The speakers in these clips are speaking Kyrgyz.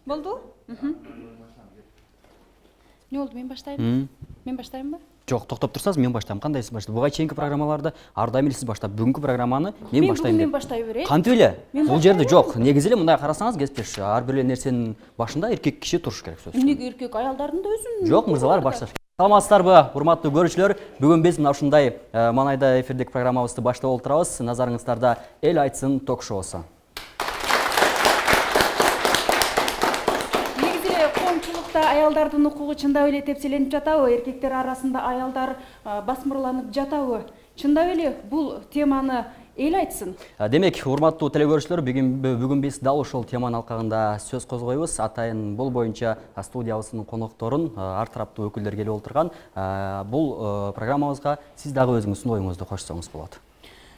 Болду? Не болду, мен баштайм? Мен баштайм ба? Жоқ, тоқтап тұрсаңыз, мен баштаймын. Қандай сіз баштайсыз? Бұға чейінгі программаларды Ардамил сіз баштап, бүгінгі программаны мен баштаймын деп. Мен баштай берейін. Қантып еле? Бұл жерде жоқ. Негізі мындай қарасаңыз, кеспеш, әрбір нәрсенің башында еркек кіші тұрыш керек сөз. Неге еркек аялдардың да өзін? Жоқ, мырзалар башташ. Саламатсыздар ба, урматтуу көрүүчүлөр. Бүгүн биз мына ушундай маңайда эфирдик программабызды баштап олтурабыз. Назарыңыздарда Эл айтсын ток-шоусу. Аялдардын укугу чындап эле тепселенип жатабы? Эркектер арасында аялдар басмырланып жатабы? Чындап эле бул теманы эл айтсын. Демек, урматтуу телекөрүүчүлөр, бүгүн биз дал ошол теманын алкагында сөз козгойбуз. Атайын бул боюнча студиябыздын конокторун ар тараптуу өкүлдөр келип отурган. Бул программабызга сиз дагы өзүңүздүн оюңузду кошсоңуз болот.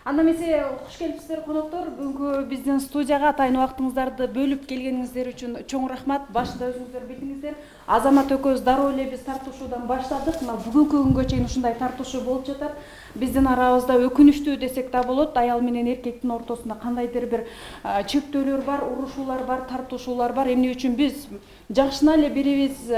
Анда эмесе куш келипсиздер коноктор. Бүгүнкү биздин студияга атайын убактыңыздарды бөлүп келгениңиздер үчүн чоң рахмат. Башында өзүңүздөр билдиңиздер. Азамат экөөбүз дароо эле биз тартышуудан баштадык. Мына бүгүнкү күнгө чейин ушундай тартышуу болуп жатат. Биздин арабызда өкүнүчтүү десек да болот. Аял менен эркектин ортосунда кандайдыр бир чектөөлөр бар, урушуулар бар, тартышуулар бар. Эмне үчүн биз жакшына эле бирибиз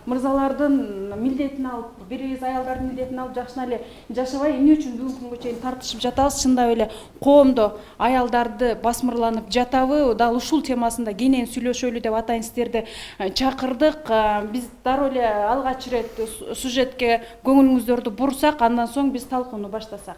мырзалардын милдетин алып, бирибиз аялдардын милдетин алып жакшына эле жашабай, эмне үчүн бүгүнкү күнгө чейин тартышып жатабыз? Чындап эле коомдо аялдарды басмырланып жатабы? Дал ушул темасында кенен сүйлөшөлү деп атайын сиздерди чакырдык. Биз дароо эле алгач ирет сюжетке көңүлүңүздөрдү бурсак, андан соң биз талкууну баштасак.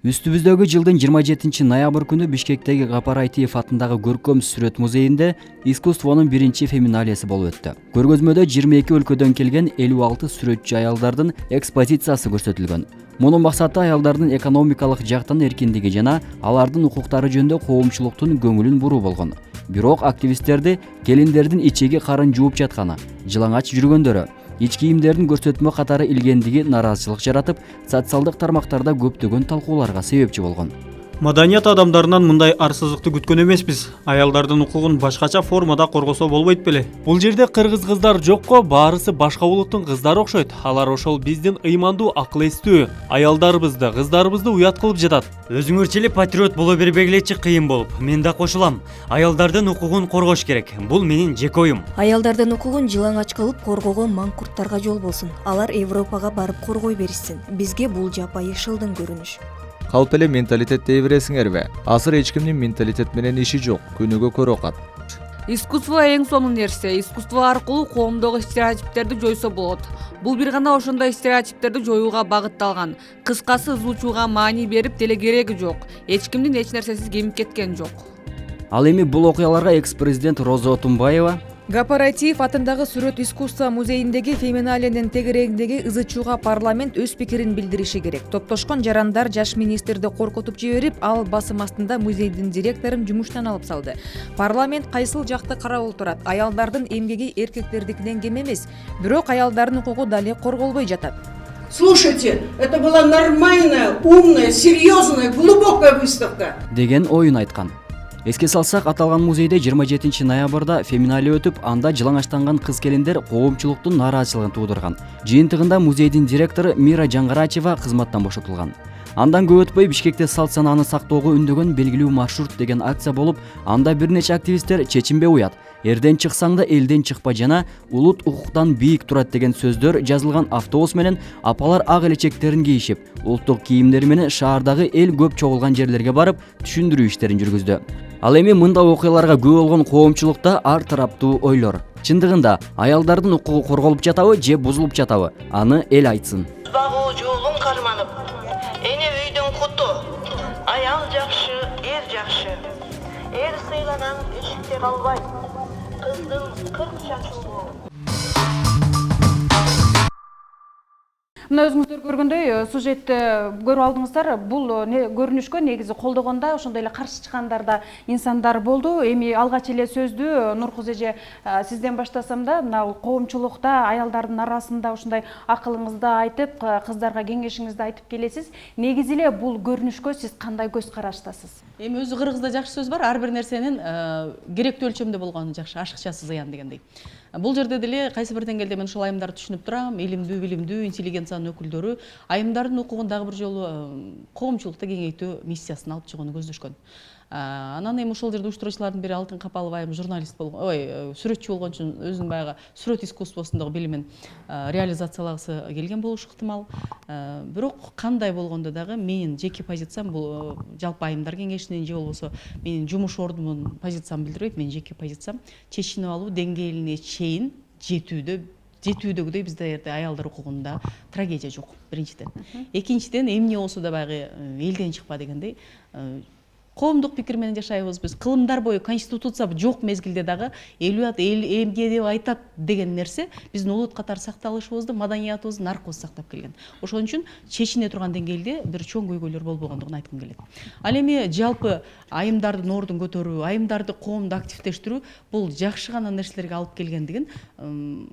Үстүбүздөгү жылдын 27 ноябрь күнү Бишкектеги Гапар Айтиев атындагы көркөм сүрөт музейинде искусствонун биринчи феминалиясы болуп өттү. Көргөзмөдө 22 өлкөдөн келген 56 сүрөтчү аялдардын экспозициясы көрсөтүлгөн. Мунун максаты аялдардын экономикалык жактан эркиндиги жана алардын укуктары жөнүндө коомчулуктун көңүлүн буруу болгон. Бирок активисттерди келиндердин ичеги карын жууп жатканы, жылаңач жүргөндөрү, ич кийимдердин көрсөтмө катары илгендиги нараазычылык жаратып, социалдык тармактарда көптөгөн талкууларга себепчи болгон. Маданият адамдарынан мындай арсыздыкты күткөн эмеспиз. Аялдардын укугун башкача формада коргосо болбойт беле? Бул жерде кыргыз кыздар жокко, баарысы башка улуттун кыздары окшойт. Алар ошол биздин ыймандуу, акыл эстүү аялдарыбызды, кыздарыбызды уят кылып жатат. Өзүңөрчө эле патриот боло бербегилечи кыйын болуп, мен да кошулам. Аялдардын укугун коргош керек. Бул менин жеке оюм. Аялдардын укугун жылаңач кылып коргогон маңкурттарга жол болсун. Алар Европага барып коргой беришсин. Бизге бул жапайы шылдың көрүнүш. Калп эле менталитет дей бересиңерби? Азыр эч кимдин менталитет менен иши жок, күнүгө көрө окат. Искусство эң сонун нерсе. Искусство аркылуу коомдогу стереотиптерди жойсо болот. Бул бир гана ошондой стереотиптерди жоюуга багытталган. Кыскасы, изучууга маани берип деле кереги жок. Эч кимдин эч нерсеси кемип кеткен жок. Ал эми бул окуяларга экс-президент Роза Отунбаева Гапар Айтиев атындагы сүрөт искусство музейиндеги феминалиянын тегерегиндеги ызычууга парламент өз пикирин билдириши керек. Топтошкон жарандар жаш министрди коркутуп жиберип, ал басым астында музейдин директорун жумуштан алып салды. Парламент кайсыл жакты карап отурат? Аялдардын эмгеги эркектердикинен кем эмес, бирок аялдардын укугу дале корголбой жатат. Слушайте, это была нормальная, умная, серьезная, глубокая выставка. деген оюн айткан. Эске салсак, аталган музейде 27 ноябрда феминалия өтүп, анда жылаңачтанган кыз-келиндер коомчулуктун нааразычылыгын туудурган. Жыйынтыгында музейдин директору Мира Жаңгарачева кызматтан бошотулган. Андан көп өтпөй Бишкекте салт санааны сактоого үндөгөн белгилүү маршрут деген акция болуп, анда бир нече активисттер чечимбе уят, эрден чыксаң да элден чыкпа жана улут укуктан бийик турат деген сөздөр жазылган автобус менен апалар ак элечектерин кийишип, улуттук кийимдери менен шаардагы эл көп чогулган жерлерге барып түшүндүрүү иштерин жүргүздү. Ал эми мындай окуяларга күбө болгон коомчулукта ар тараптуу ойлор. Чындыгында аялдардын укугу корголуп жатабы же бузулуп жатабы? Аны эл айтсын. Багуу жолун карманып, эне үйдүн куту. Аял жакшы, эр жакшы. Эр сыйланан эшикте калбайт. Кыздын 40 жашылуу. Мына өзүңүздөр көргөндөй сюжетти көрүп алдыңыздар. Бул көрүнүшкө негизи колдогондо ошондой эле каршы чыккандар да инсандар болду. Эми алгач эле сөздү Нуркуз эже сизден баштасам да, мына коомчулукта аялдардын арасында ушундай акылыңызды айтып, кыздарга кеңешиңизди айтып келесиз. Негизи эле бул көрүнүшкө сиз кандай көз караштасыз? Эми өзү кыргызда жакшы сөз бар, ар бир нерсенин керектүү өлчөмдө болгону жакшы, ашыкчасы зыян дегендей. Бул жерде деле кайсы бир деңгээлде мен ушул айымдарды түшүнүп турам. Илимдүү, интеллигенциянын өкүлдөрү айымдардын укугун дагы бир жолу коомчулукта кеңейтүү миссиясын алып чыгууну көздөшкөн. Анан эми ошол жерде уюштуруучулардын бири Алтын Капалова айым журналист болгон, сүрөтчү болгон үчүн өзүнүн баягы сүрөт искусствосундагы билимин реализациялагысы келген болушу ыктымал. Бирок кандай болгондо дагы менин жеке позициям бул жалпы айымдар кеңешинин же болбосо менин жумуш ордумдун позициямды билдирбейт. Менин жеке позициям чечинип алуу деңгээлине чейин жетүүдөгүдөй бизде аялдар укугунда трагедия жок, биринчиден. Экинчиден, эмне болсо да баягы элден чыкпа дегендей, коомдук пикир менен жашайбыз биз. Кылымдар бою конституция жок мезгилде дагы эмге деп айтат деген нерсе биздин улут катары сакталышыбызды, маданиятыбызды, наркыбызды сактап келген. Ошон үчүн чечине турган деңгээлде бир чоң көйгөйлөр болбогондугун айткым келет. Ал эми жалпы айымдардын ордун көтөрүү, айымдарды коомдо активдештирүү бул жакшы гана нерселерге алып келгендигин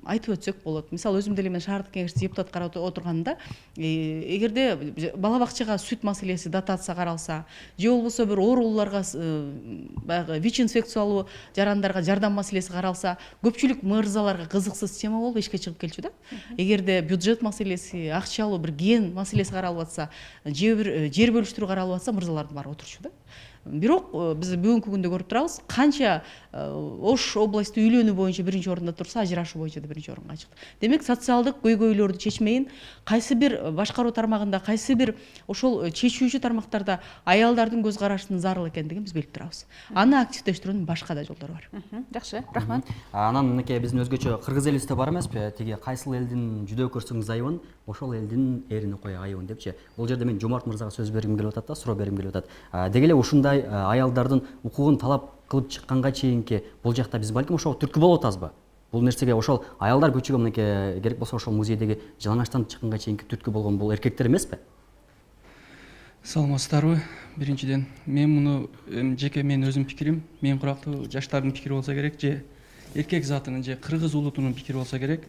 айтып өтсөк болот. Мисалы өзүм деле мен шаардык кеңеште депутат карап отурганда, эгерде бала бакчага сүт маселеси, дотация каралса, же болбосо бир ооруларга баягы ВИЧ-инфекциялуу жарандарга жардам маселеси каралса, көпчүлүк мырзаларга кызыксыз тема болуп эшикке чыгып келчү да. Эгерде бюджет маселеси, акчалуу бир ген маселеси каралып атса, же бир жер бөлүштүрүү каралып атса, мырзалардын баары отурчу да. Бирок биз бүгүнкү күндө көрүп турабыз, канча Ош областы үйлөнүү боюнча биринчи орунда турса, ажырашуу боюнча да биринчи орунга чыкты. Демек, социалдык көйгөйлөрдү чечмейин кайсы бир башкаруу тармагында, кайсы бир ошол чечүүчү тармактарда аялдардын көз карашынын зарыл экендигин биз билип турабыз. Аны активдештирүүнүн башка да жолдору бар. Жакшы, рахмат. Анан мынакей биздин өзгөчө кыргыз элибизде бар эмеспи? Тиги кайсыл элдин жүдө көрсөңүз айыбын, ошол элдин эрини кой айыбын депчи. Бул жерде мен Жомарт мырзага сөз бергим келип атат да, суроо бергим келип атат. Деги эле ушундай аялдардын укугун талап кылып чыкканга чейинки бул жакта биз балким ошого түрткү болуп атабызбы? Бул нерсеге ошол аялдар көчүгө мынакей керек болсо ошол музейдеги жалаңачтан чыкканга чейинки түрткү болгон бул эркектер эмеспи? Саламатсыздарбы? Биринчиден, мен муну жеке мен өзүм пикирим, мен курактуу жаштардын пикири болсо керек, же эркек затынын же кыргыз улутунун пикири болсо керек.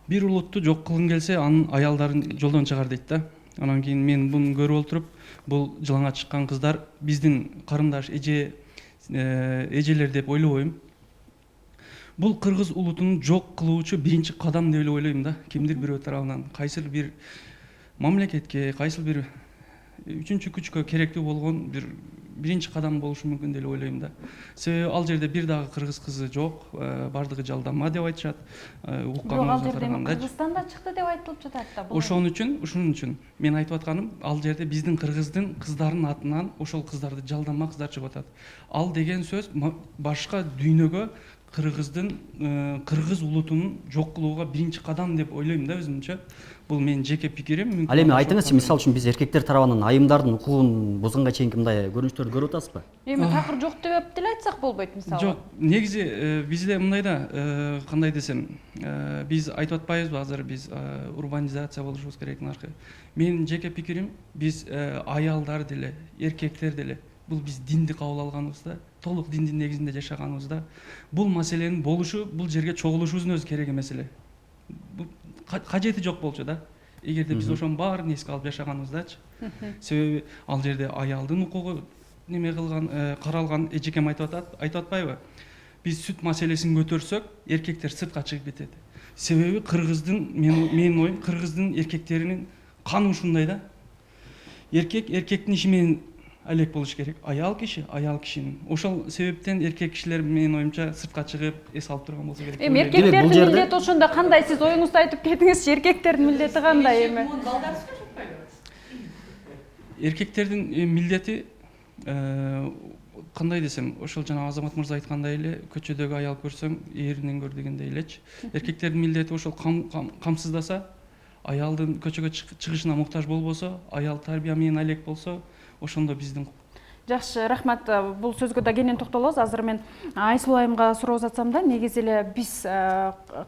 Бир улутту жок кылгың келсе, анын аялдарын жолдон чыгар дейт да. Анан кийин мен буну көрүп отуруп, бул жылаңа чыккан кыздар биздин карындаш эжелер деп ойлобойм. Бул кыргыз улутун жок кылуучу биринчи кадам деп эле ойлойм да. Кимдир бирөө тарабынан кайсыл бир мамлекетке, кайсыл бир үчүнчү күчкө керектүү болгон биринчи кадам болушу мүмкүн деп ойлойм да. Себеби ал жерде бир дагы кыргыз кызы жок, бардыгы жалданма деп айтышат. Ал жерде Кыргызстанда чыкты деп айтылып жатат да. Ошон үчүн мен айтып атканым, ал жерде биздин кыргыздын кыздарынын атынан ошол кыздарды жалданма кыздар чыгып атат. Ал деген сөз башка дүйнөгө кыргыз улутунун жок кылууга биринчи кадам деп ойлойм да өзүмчө. Бул менин жеке пикирим. Ал эми айтыңызчы, мисалы үчүн биз эркектер тарабынан айымдардын укугун бузганга чейинки мындай көрүнүштөрдү көрүп атасызбы? Эми такыр жок деп деле айтсак болбойт мисалы. Жок, негизи бизде мындай да, кандай десем, биз айтып атпайбызбы азыр биз урбанизация болушубуз керек наркы. Менин жеке пикирим, биз аялдар деле, эркектер деле, бул биз динди кабыл алганыбызда, толук диндин негизинде жашаганыбызда, бул маселенин болушу, бул жерге чогулушубуздун өзү керек эмес эле. Кажети жок болчу да. Эгерде биз ошонун баарын эске алып жашаганыбыздачы. Себеби ал жерде аялдын укугу неме кылган, каралган, эжекем айтып атпайбы? Биз сүт маселесин көтөрсөк, эркектер сыртка чыгып кетет. Себеби кыргыздын, менин оюм, кыргыздын эркектеринин каны ушундай да. Эркектин иши менен алек болуш керек. Аял кишинин. Ошол себептен эркек кишилер менин оюмча сыртка чыгып эс алып турган болсо керек. Эми эркектердин милдети ошондо кандай? Сиз оюңузду айтып кетиңизчи, эркектердин милдети кандай эми? Эркектердин милдети кандай десем, ошол жана Азамат мырза айткандай эле, көчөдөгү аял көрсөң, эринен көр дегендей элечи. Эркектердин милдети ошол камсыздаса, аялдын көчөгө чыгышына муктаж болбосо, аял тарбия менен алек болсо, ошондо биздин. Жакшы, рахмат. Бул сөзгө да кенен токтолобуз. Азыр мен Айсул айымга суроо узатсам да, негизи эле биз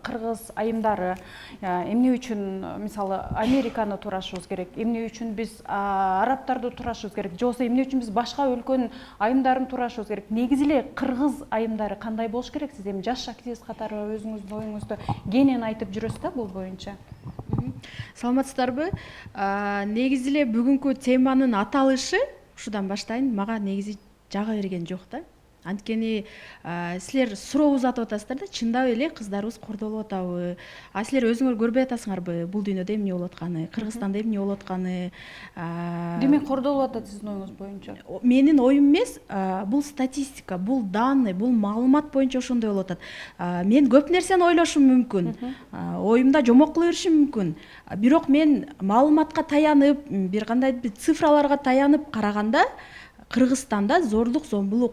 кыргыз айымдары эмне үчүн мисалы Американы турашыбыз керек, эмне үчүн биз арабтарды турашыбыз керек, же болбосо эмне үчүн биз башка өлкөнүн айымдарын турашыбыз керек? Негизи эле кыргыз айымдары кандай болуш керек? Сиз эми жаш активист катары өзүңүздүн оюңузду кенен айтып жүрөсүз да бул боюнча. Саламатсыздарбы? Негизи эле бүгүнкү теманын аталышы, ушудан баштайын, мага негизи жага берген жок да. Анткени силер суроо узатып атасыздар да, чындап эле кыздарыбыз кордолуп атабы? А силер өзүңөр көрбөй атасыңарбы бул дүйнөдө эмне болуп атканы, Кыргызстанда эмне болуп атканы? Демек кордолуп атат сиздин оюңуз боюнча? Менин оюм эмес, бул статистика, бул данный, бул маалымат боюнча ошондой болуп атат. Мен көп нерсени ойлошум мүмкүн, оюмда жомок кыла беришим мүмкүн. Бирок мен маалыматка таянып, бир кандай бир цифраларга таянып караганда, Кыргызстанда зордук, зомбулук,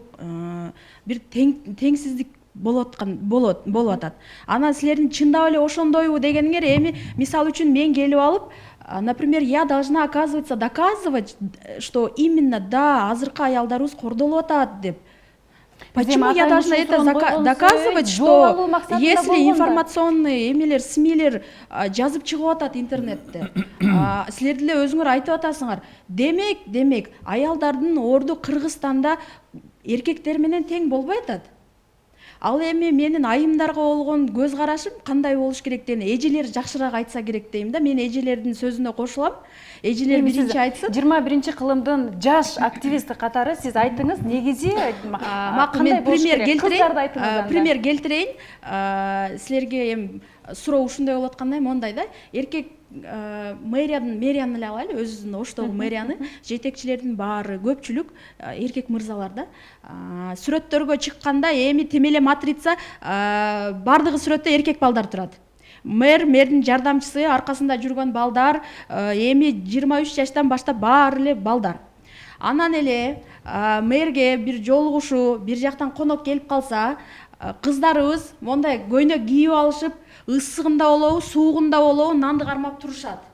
бир теңсиздик болуп атат. Анан силердин чындап эле ошондойбу дегениңер, эми мисалы үчүн мен келип алып, например, я должна, оказывается, доказывать, что именно да, азыркы аялдарыбыз кордолуп атат деп. Почему я должна это доказывать, что если информационный эмелер, СМИлер жазып чыгып атат интернетте, силер деле өзүңөр айтып атасыңар. Демек, аялдардын орду Кыргызстанда эркектер менен тең болбой атат. Ал эми менин айымдарга болгон көз карашым кандай болуш керектигин эжелер жакшыраак айтса керек дейм да. Мен эжелердин сөзүнө кошулам. Эжелер биринчи айтсын. 21 кылымдын жаш активисти катары сиз айтыңыз, негизи мен пример келтирейин. Силерге эми суроо ушундай болуп аткандай, мондай да. Эркек мэрияны эле алайлы, өзүбүздүн Оштогу мэрияны, жетекчилердин баары көпчүлүк эркек мырзалар да. Сүрөттөргө чыкканда эми темеле матрица бардыгы сүрөттө эркек балдар турат. Мэрдин жардамчысы, аркасында жүргөн балдар, эми 23 жаштан баштап баары эле балдар. Анан эле мэрге бир жолугушуу, бир жактан конок келип калса, кыздарыбыз мондай көйнөк кийип алышып, ысыгында болобу, суугунда болобу нанды кармап турушат.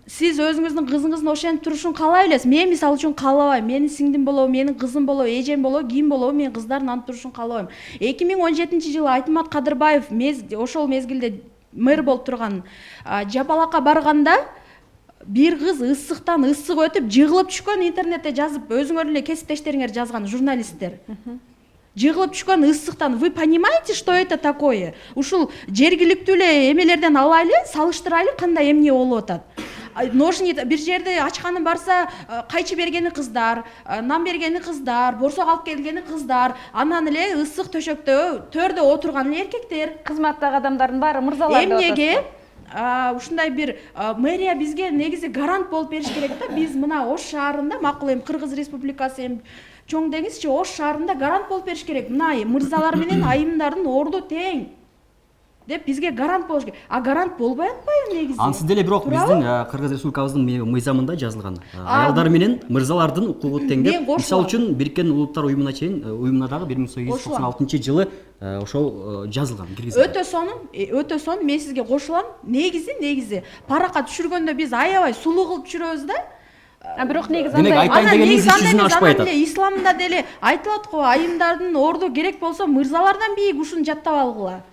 Сиз өзүңүздүн кызыңыздын ошентип турушун каалай элесиз? Мен мисалы үчүн каалабайм. Менин сиңдим болобу, менин кызым болобу, эжем болобу, ким болобу, мен кыздардын антип турушун каалабайм. 2017-жылы Айтмат Кадырбаев ошол мезгилде мэр болуп турган Жапалакка барганда бир кыз ысыктан ысык өтүп, жыгылып түшкөн, интернетте жазып, өзүңөр эле кесиптештериңер жазган журналисттер. Жыгылып түшкөн ысыктан. Вы понимаете, что это такое? Ушул жергиликтүү эле эмелерден алайлы, салыштырайлы, кандай эмне болуп атат. Ножни бир жерде ачканы барса, кайчы бергени кыздар, нан бергени кыздар, борсок алып келгени кыздар, анан эле ысык төшөктө, төрдө отурган эле эркектер. Кызматтагы адамдардын баары мырзалар деп атат. Эмнеге ушундай бир мэрия бизге негизи гарант болуп бериш керек да. Биз мына Ош шаарында, макул эми Кыргыз Республикасы эми чоң деңизчи, Ош шаарында гарант болуп бериш керек. Мына мырзалар менен айымдардын орду тең деп бизге гарант болуш керек. А гарант болбой атпайбы негизи? Ансыз деле бирок биздин Кыргыз Республикабыздын мыйзамында жазылган. Аялдар менен мырзалардын укугу тең деп. Мисалы үчүн Бириккен Улуттар уюмуна чейин, уюмуна дагы 1896-жылы ошол жазылган. Өтө сонун, мен сизге кошулам. Негизи паракка түшүргөндө биз аябай сулуу кылып түшүрөбүз да. Бирок негизи демек айтайын дегениңиз жүзүнө ашпай атат. Исламда деле айтылат го, айымдардын орду керек болсо мырзалардан бийик, ушуну жаттап алгыла.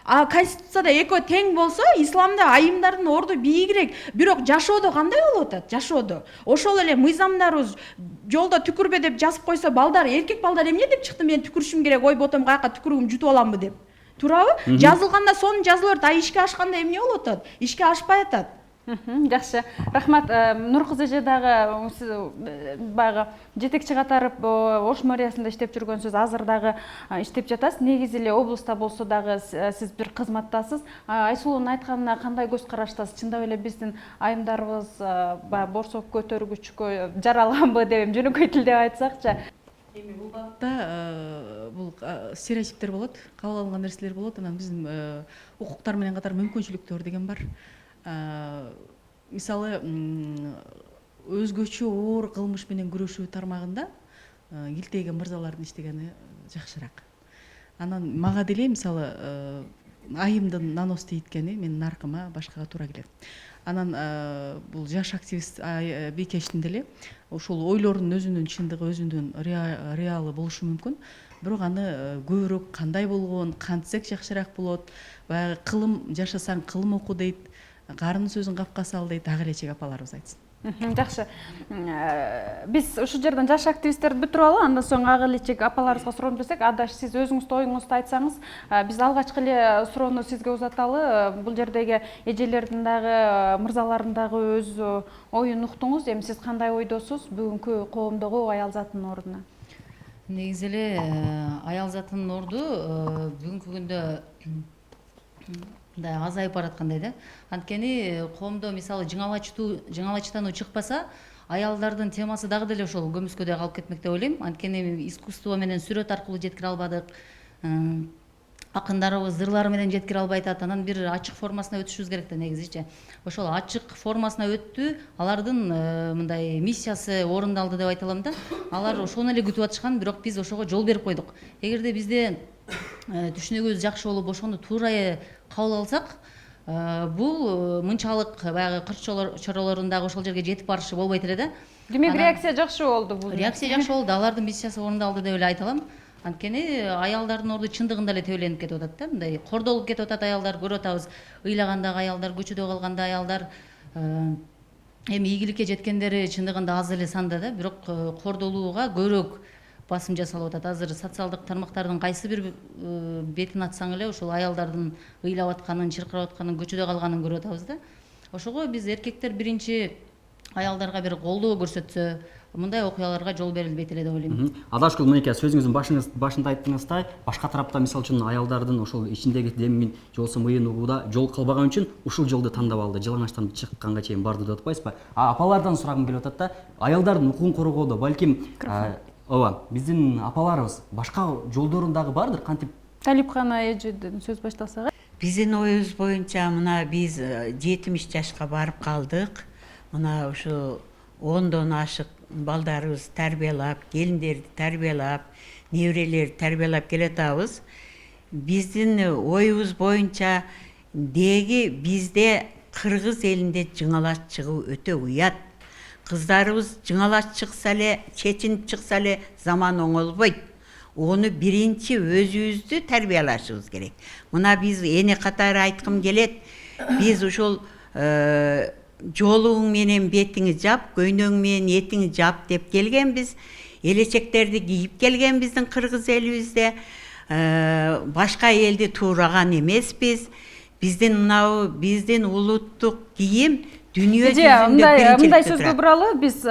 А Конституцияда экөө тең болсо, исламда айымдардын орду бийигирээк. Бирок жашоодо кандай болуп атат? Жашоодо ошол эле мыйзамдарыбыз жолдо түкүрбө деп жазып койсо, балдар, эркек балдар эмне деп чыкты? Мен түкүрүшүм керек, ой ботом каяка түкүрүгүмдү жутуп аламбы деп. Туурабы? Жазылганда сонун жазыла берет, а ишке ашканда эмне болуп атат? Ишке ашпай атат. Жакшы, рахмат. Нуркыз эже дагы баягы жетекчи катары Ош мэриясында иштеп жүргөнсүз, азыр дагы иштеп жатасыз. Негизи эле облуста болсо дагы сиз бир кызматтасыз. Айсулуунун айтканына кандай көз караштасыз? Чындап эле биздин айымдарыбыз баягы борсок көтөргүчкө жаралганбы деп, жөнөкөй тилде айтсакчы. Эми бул багытта бул стереотиптер болот, кабыл алынган нерселер болот. Анан биздин укуктар менен катар мүмкүнчүлүктөр деген бар. Мисалы, өзгөчө оор кылмыш менен күрөшүү тармагында илтеген мырзалардын иштегени жакшыраак. Анан мага деле мисалы айымдын нанос тийткени менин наркыма башкага туура келет. Анан бул жаш активист Бекештин деле ошол ойлорунун өзүнүн чындыгы, өзүнүн реалы болушу мүмкүн. Бирок аны көбүрөөк кандай болгон, кантсек жакшыраак болот. Баягы кылым жашасаң кылым оку дейт. Карын сөзүн капка сал дейт, ага элечек апаларыбыз айтсын. Жакшы. Биз ушул жерден жаш активисттерди бүтүрүп алалы, андан соң ага элечек апаларыбызга суроону берсек, Адаш, сиз өзүңүздүн оюңузду айтсаңыз, биз алгачкы эле суроону сизге узаталы. Бул жердеги эжелердин дагы, мырзалардын дагы өз оюн уктуңуз. Эми сиз кандай ойдосуз бүгүнкү коомдогу аял затынын ордуна? негизи эле аял затынын орду бүгүнкү күндө мындай азайып бараткандай да. Анткени коомдо мисалы жыңалачтануу чыкпаса, аялдардын темасы дагы деле ошол көмүскөдө калып кетмек деп ойлойм. Анткени искусство менен сүрөт аркылуу жеткире албадык. Акындарыбыз ырлары менен жеткире албай атат. Анан бир ачык формасына өтүшүбүз керек да негизичи. Ошол ачык формасына өттү, алардын мындай миссиясы орундалды деп айта алам да. Алар ошону эле күтүп атышкан, бирок биз ошого жол берип койдук. Эгерде бизде түшүнүгүбүз жакшы болуп, ошону туура кабыл алсак, бул мынчалык баягы кыр чоролордун дагы ошол жерге жетип барышы болбойт эле да. Демек реакция жакшы болду бул. Реакция жакшы болду, алардын миссиясы орундалды деп эле айта алам. Анткени аялдардын орду чындыгында эле тебеленип кетип атат да, мындай кордолуп кетип атат аялдар, көрүп атабыз. Ыйлагандагы аялдар, көчөдө калганда аялдар, эми ийгиликке жеткендери чындыгында аз эле санда да, бирок кордолууга көбүрөөк басым жасалып атат. Азыр социалдык тармактардын кайсы бир бетин атсаң эле ошол аялдардын ыйлап атканын, чыркырап атканын, көчөдө калганын көрүп атабыз да. Ошого биз эркектер биринчи аялдарга бир колдоо көрсөтсө, мындай окуяларга жол берилбейт эле деп ойлойм. Адашкүл, мынакей сөзүңүздүн башында айттыңыздай, башка тарапта мисалы үчүн аялдардын ошол ичиндеги демин же болбосо мыйын угууда жол калбаган үчүн ушул жолду тандап алды, жылаңачтан чыкканга чейин барды деп атпайсызбы? Апалардан сурагым келип атат да, аялдардын укугун коргоодо балким ооба, биздин апаларыбыз башка жолдорун дагы бардыр, кантип? Талипкана эжеден сөз баштасак. Биздин оюбуз боюнча мына биз 70 жашка барып калдык. Мына ушу 10дон ашык балдарыбыз тарбиялап, келиндерди тарбиялап, неберелерди тарбиялап келатабыз. Биздин оюбуз боюнча деги бизде кыргыз элинде жыңалаш чыгуу өтө уят. Кыздарыбыз жыңалаш чыкса эле, чечинип чыкса эле заман оңолбойт. Ону биринчи өзүбүздү тарбиялашыбыз керек. Мына биз эне катары айткым келет. Биз ушул жолуң менен бетиңи жап, көйнөң менен этиңи жап деп келгенбиз. Элечектерди кийип келген биздин кыргыз элибизде. Башка элди туураган эмеспиз. Биздин улуттук кийим дүнүйө жүзүндө мындай сөзгө буралы, биз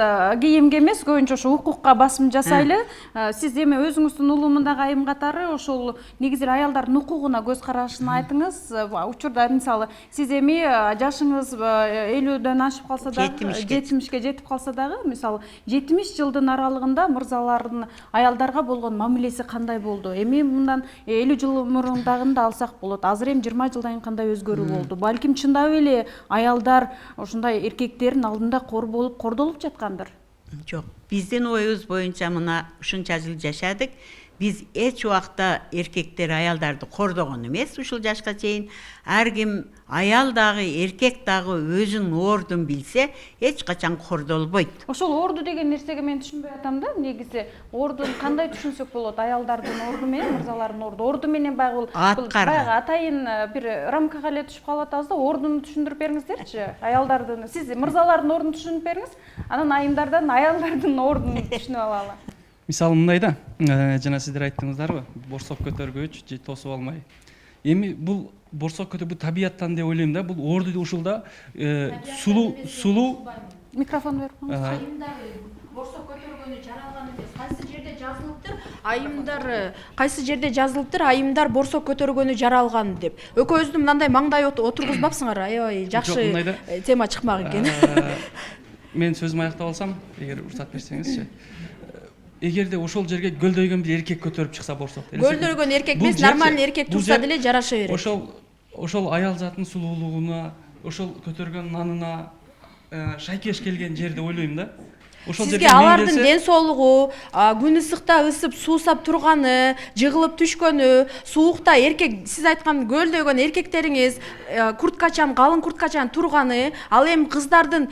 кийимге эмес, көбүнчө ошо укукка басым жасайлы. Сиз эми өзүңүздүн улумундагы айым катары ошол негизи аялдардын укугуна көз карашын айтыңыз. Учурда мисалы сиз эми жашыңыз 50дөн ашып калса дагы, 70ке жетип калса дагы, мисалы 70 жылдын аралыгында мырзалардын аялдарга болгон мамилеси кандай болду? Эми мындан 50 жыл мурундагын да алсак болот. Азыр эми 20 жылдан кандай өзгөрүү болду? Балким чындап эле аялдар ушундай эркектердин алдында кор болуп, кордолуп жаткандыр. Жок, биздин оюбуз боюнча мына ушунча жыл жашадык. Биз эч убакта эркектер аялдарды кордогон эмес ушул жашка чейин. Ар ким аял дагы, эркек дагы өзүнүн ордун билсе, эч качан кордолбойт. Ошол орду деген нерсеге мен түшүнбөй атам да. Негизи ордун кандай түшүнсөк болот? Аялдардын орду менен мырзалардын орду. Орду менен баягы баягы атайын бир рамкага эле түшүп калып атабыз да. Ордуну түшүндүрүп бериңиздерчи. Аялдардын, сиз мырзалардын ордун түшүнүп бериңиз. Анан айымдардан аялдардын ордун түшүнүп алалы. Мисалы мындай да, жана сиздер айттыңыздарбы, борсок көтөргөч же тосуп алмай. Эми бул борсок көтөрүү бул табияттан деп ойлойм да, бул орду ушулда сулуу микрофон берип коюңуз. Айымдар борсок көтөргөнү жаралган эмес. Кайсы жерде жазылыптыр? Кайсы жерде жазылыптыр? Айымдар борсок көтөргөнү жаралган деп. Экөөбүздү мындай маңдай отургузбапсыңар. Аябай жакшы тема чыкмак экен. Мен сөзүмдү аяктап алсам, эгер уруксат берсеңизчи. Эгерде ошол жерге гөлдөйгөн бир эркек көтөрүп чыкса борсок. Гөлдөргөн эркек эмес, нормальный эркек турса деле жараша берет. Ошол аял затын сулуулугуна, ошол көтөргөн нанына шайкеш келген жерде ойлойм да. Сизге алардын ден соолугу, күн ысыкта ысып суусап турганы, жыгылып түшкөнү, суукта эркек, сиз айткан гөлдөгөн эркектериңиз курткачан, калың курткачан турганы, ал эми кыздардын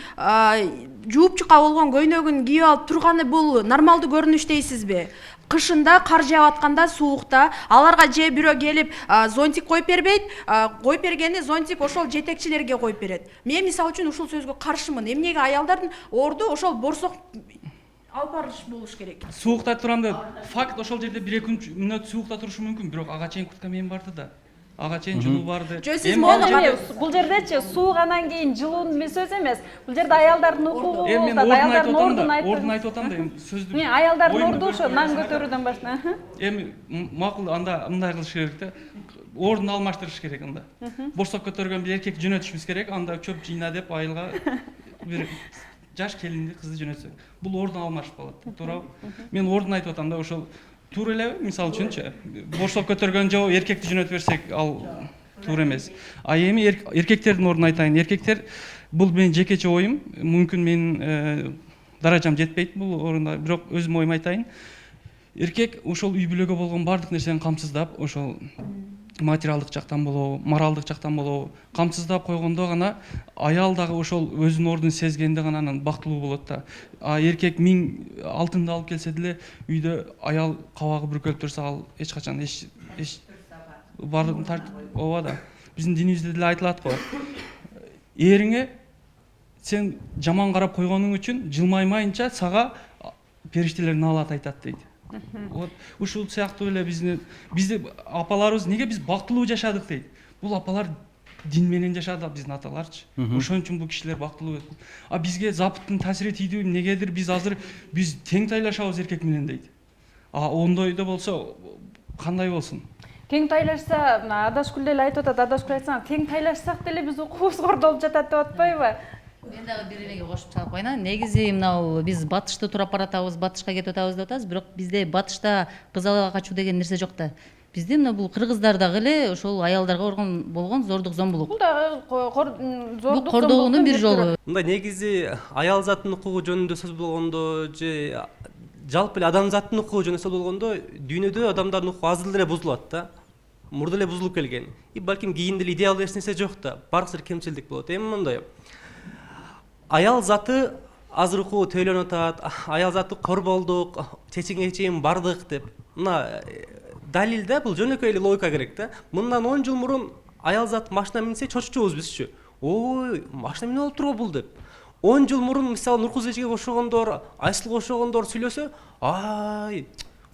жууп чука болгон көйнөгүн кийип алып турганы бул нормалдуу көрүнүш дейсизби? Кышында кар жаап атканда, суукта аларга же бирөө келип зонтик коюп бербейт, коюп бергени зонтик ошол жетекчилерге коюп берет. Мен мисалы үчүн ушул сөзгө каршымын. Эмнеге аялдардын орду ошол борсок алып барыш болуш керек? Суукта турам деп, факт ошол жерде 1-2 мүнөт суукта турушу мүмкүн, бирок ага чейин куртка менен барды да. ага чейин жылуу барды. Сиз бул жердечи суу анан кийин жылуунун сөз эмес. Бул жерде аялдардын укугу Мен аялдардын ордун айтып атам да, эми сөздү. Аялдардын орду ошо нан көтөрүүдөн баштап. Эми макул анда мындай кылыш керек да. Ордун алмаштырыш керек анда. Борсок көтөргөн бир эркек жөнөтүшүбүз керек, анда чөп жыйна деп айылга бир жаш келинди кызды жөнөтсөк. Бул ордун алмашып калат, туурабы? Мен ордун айтып атам да, ошол туура элеби? Мисалы үчүнчү, борсок көтөргөн жоо эркекти жөнөтүп берсек, ал туура эмес. А эми эркектердин ордун айтайын. Эркектер бул менин жекече оюм, мүмкүн менин даражам жетпейт бул орунда, бирок өзүм оюм айтайын. Эркек ошол үй бүлөгө болгон бардык нерсени камсыздап, ошол материалдык жактан болобу, моралдык жактан болобу камсыздап койгондо гана аял дагы ошол өзүнүн ордун сезгенде гана анан бактылуу болот да. А эркек 1000 алтынды алып келсе деле үйдө аял кабагы бүркөлүп турса, ал эч качан эч бардыгын тартып ооба да. Биздин динибизде деле айтылат го. Эриңе сен жаман карап койгонуң үчүн жылмаймайынча сага периштелер наалат айтат дейт. Вот ушул сыяктуу эле бизде апаларыбыз неге биз бактылуу жашадык дейт. Бул апалар дин менен жашады, биздин аталарчы. Ошон үчүн бул кишилер бактылуу. А бизге запыттын таасири тийдүү, негедир биз азыр тең тайлашабыз эркек менен дейт. А ондойдо болсо кандай болсун? Тең тайлашса, Адашкүл деле айтып атат, Адашкүл айтсаң, тең тайлашсак деле биз укугубуз кордолуп жатат деп атпайбы? Мен дагы бир элеге кошуп салып коеюн. Негизи мынау биз батышты турап баратабыз, батышка кетип атабыз деп атабыз, бирок бизде батышта кыз алага качуу деген нерсе жок да. Бизде мына бул кыргыздар дагы эле ошол аялдарга болгон зордук, зомбулук. Бул дагы зордук, кордоонун бир жолу. Мындай негизи аял заттын укугу жөнүндө сөз болгондо же жалпы эле адамзаттын укугу жөнүндө сөз болгондо дүйнөдө адамдардын укугу азыр эле бузулат да. Мурда эле бузулуп келген. И балким кийинде эле идеалдуу эч нерсе жок да. Бардык кемчилдик болот. Эми мындай аял заты азыр укугу төйлөнүп атат, аял заты корболдук, чечимге чейин бардык деп. Мына далил да, бул жөнөкөй эле логика керек да. Мындан 10 жыл мурун аял зат машина минсе чочучубуз бизчү. Ой, машина минип алып турбу бул деп. 10 жыл мурун мисалы Нуркуз эжеге кошогондор, Айсыл кошогондор сүйлөсө, ай,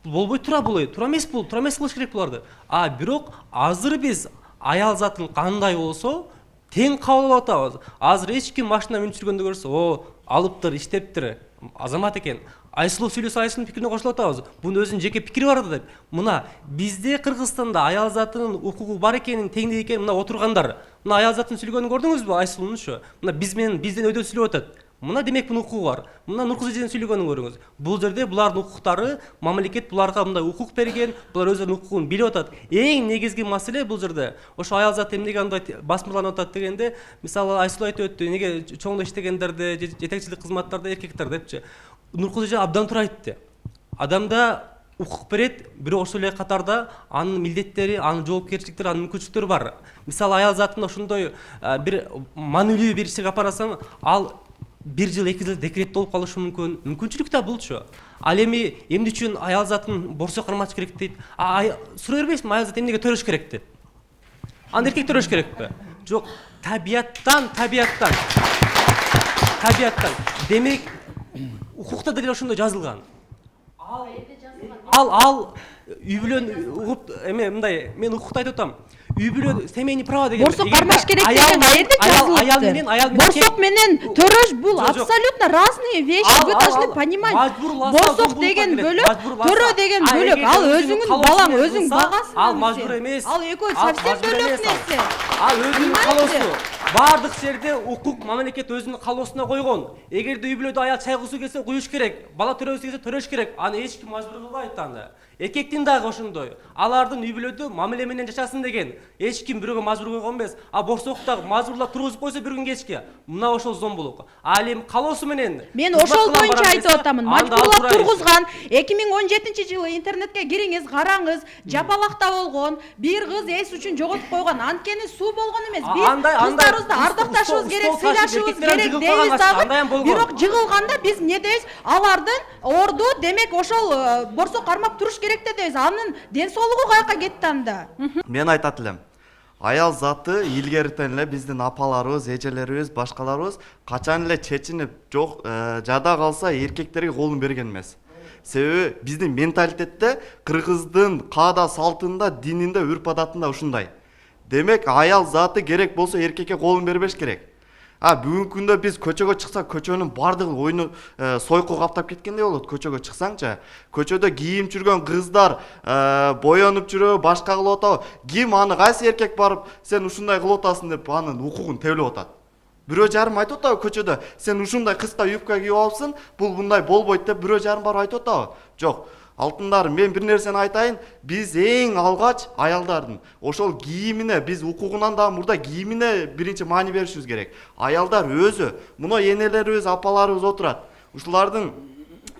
болбой тура бул, туура эмес кылыш керек буларды. А бирок азыр биз аял затын кандай болсо тең кабыл алып атабыз. Азыр эч ким машина минип жүргөндө көрсө, о, алыптыр, иштептир, азамат экен. Айсыл сүйлөсө Айсылдын пикирине кошулуп атабыз. Бунун өзүнүн жеке пикири бар да деп. Мына бизде Кыргызстанда аял затынын укугу бар экенин, теңдик экенин мына отургандар. Мына аял затын сүйлөгөнүн көрдүңүзбү Айсылдынчы? Мына бизден өйдө сүйлөп атат. Мына демек бунун укугу бар. Мына Нуркуз эженин сүйлөгөнүн көрүңүз. Бул жерде булардын укуктары, мамлекет буларга мындай укук берген, булар өздөрүнүн укугун билип атат. Эң негизги маселе бул жерде. Ошо аял зат эмнеге андай басмырланып атат дегенде, мисалы Айсыл айтып өттү, неге чоңдо иштегендерде, жетекчилик кызматтарда эркектер депчи. Нуркуз эже абдан туура айтты. Адамда укук берет, бирок ошол эле катарда анын милдеттери, анын жоопкерчиликтери, анын мүмкүнчүлүктөрү бар. Мисалы аял затын ошондой бир маанилүү бир ишке апарасаң, ал 1 жыл 2 жыл декретте болуп калышы мүмкүн. Мүмкүнчүлүк да булчу. Ал эми эмне үчүн аял затын борсо кармаш керек дейт. Сурай бербейсизби, аял зат эмнеге төрөш керек деп? Аны эркек төрөш керекпи? Жок, табияттан. Демек, укукта деле ошондой жазылган. Ал үй бүлөнү угуп, мындай, мен укукта айтып атам. Үй бүлө семейный право деген. Борсок кармаш керек деген каерде жазылыптыр? Борсок менен төрөш бул абсолютно разные вещи. Вы должны понимать. Борсок деген бөлөк, төрө деген бөлөк. Ал өзүңүн балаң, өзүң багасың. Ал мажбур эмес. Ал экөө совсем бөлөк нерсе. Ал өзүнүн калоосу. Бардык жерде укук мамлекет өзүнүн калоосуна койгон. Эгерде үй бүлөдө аял чай куйсу келсе куюш керек, бала төрөбүз келсе төрөш керек. Аны эч ким мажбур кылбайт анда. Эркектин дагы ошондой. Алардын үй бүлөдө мамиле менен жашасын деген. Эч ким бирөөгө мажбур койгон эмес. А борсоктагы мажбурлап тургузуп койсо бир күн кечке, мына ошол зомбулук. Ал эми калоосу менен. Мен ошол боюнча айтып атамын. Мажбурлап тургузган 2017-жылы интернетке кириңиз, караңыз, жапалакта болгон, бир кыз эс үчүн жоготуп койгон. Анткени суу болгон эмес. Биз кыздарыбызды ардакташыбыз керек, сыйлашыбыз керек дейбиз дагы. Бирок жыгылганда биз эмне дейбиз? Алардын орду демек ошол борсок кармап туруш керек дейбиз. Анын ден соолугу каяка кетти анда? Мен айтат элем. Аял заты илгертен эле биздин апаларыбыз, эжелерибиз, башкаларыбыз качан эле чечинип, жок, жада калса эркектерге колун берген эмес. Себеби биздин менталитетте, кыргыздын каада салтында, дининде, үрп адатында ушундай. Демек аял заты керек болсо эркекке колун бербеш керек. Бүгүнкү күндө биз көчөгө чыксак, көчөнүн бардыгы ойну сойку каптап кеткендей болот. Көчөгө чыксаңчы, көчөдө кийим жүргөн кыздар боёнуп жүрөбү, башка кылып атабы. Ким аны кайсы эркек барып, сен ушундай кылып атасың деп анын укугун теплеп атат. Бирөө жарым айтып атабы көчөдө, сен ушундай кыска юбка кийип алыпсың, бул мындай болбойт деп бирөө жарым барып айтып атабы. Жок. Алтындарым, мен бир нерсени айтайын, биз эң алгач аялдардын ошол кийимине, биз укугунан да мурда кийимине биринчи маани беришибиз керек. Аялдар өзү, мына энелерибиз, апаларыбыз отурат. Ушулардын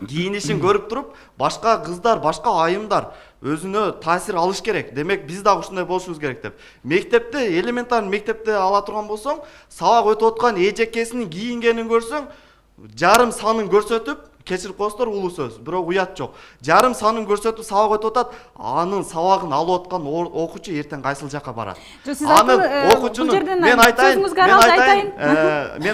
кийинишин көрүп туруп, башка кыздар, башка айымдар өзүнө таасир алыш керек. Демек биз дагы ушундай болушубуз керек деп. Мектепте, элементарный мектепте ала турган болсоң, сабак өтүп аткан эжекесинин кийингенин көрсөң, жарым санын көрсөтүп, кечирип коесуздар, улуу сөз, бирок уят жок. Жарым санын көрсөтүп сабак өтүп атат, анын сабагын алып аткан окуучу эртең кайсыл жакка барат? Анын окуучунун мен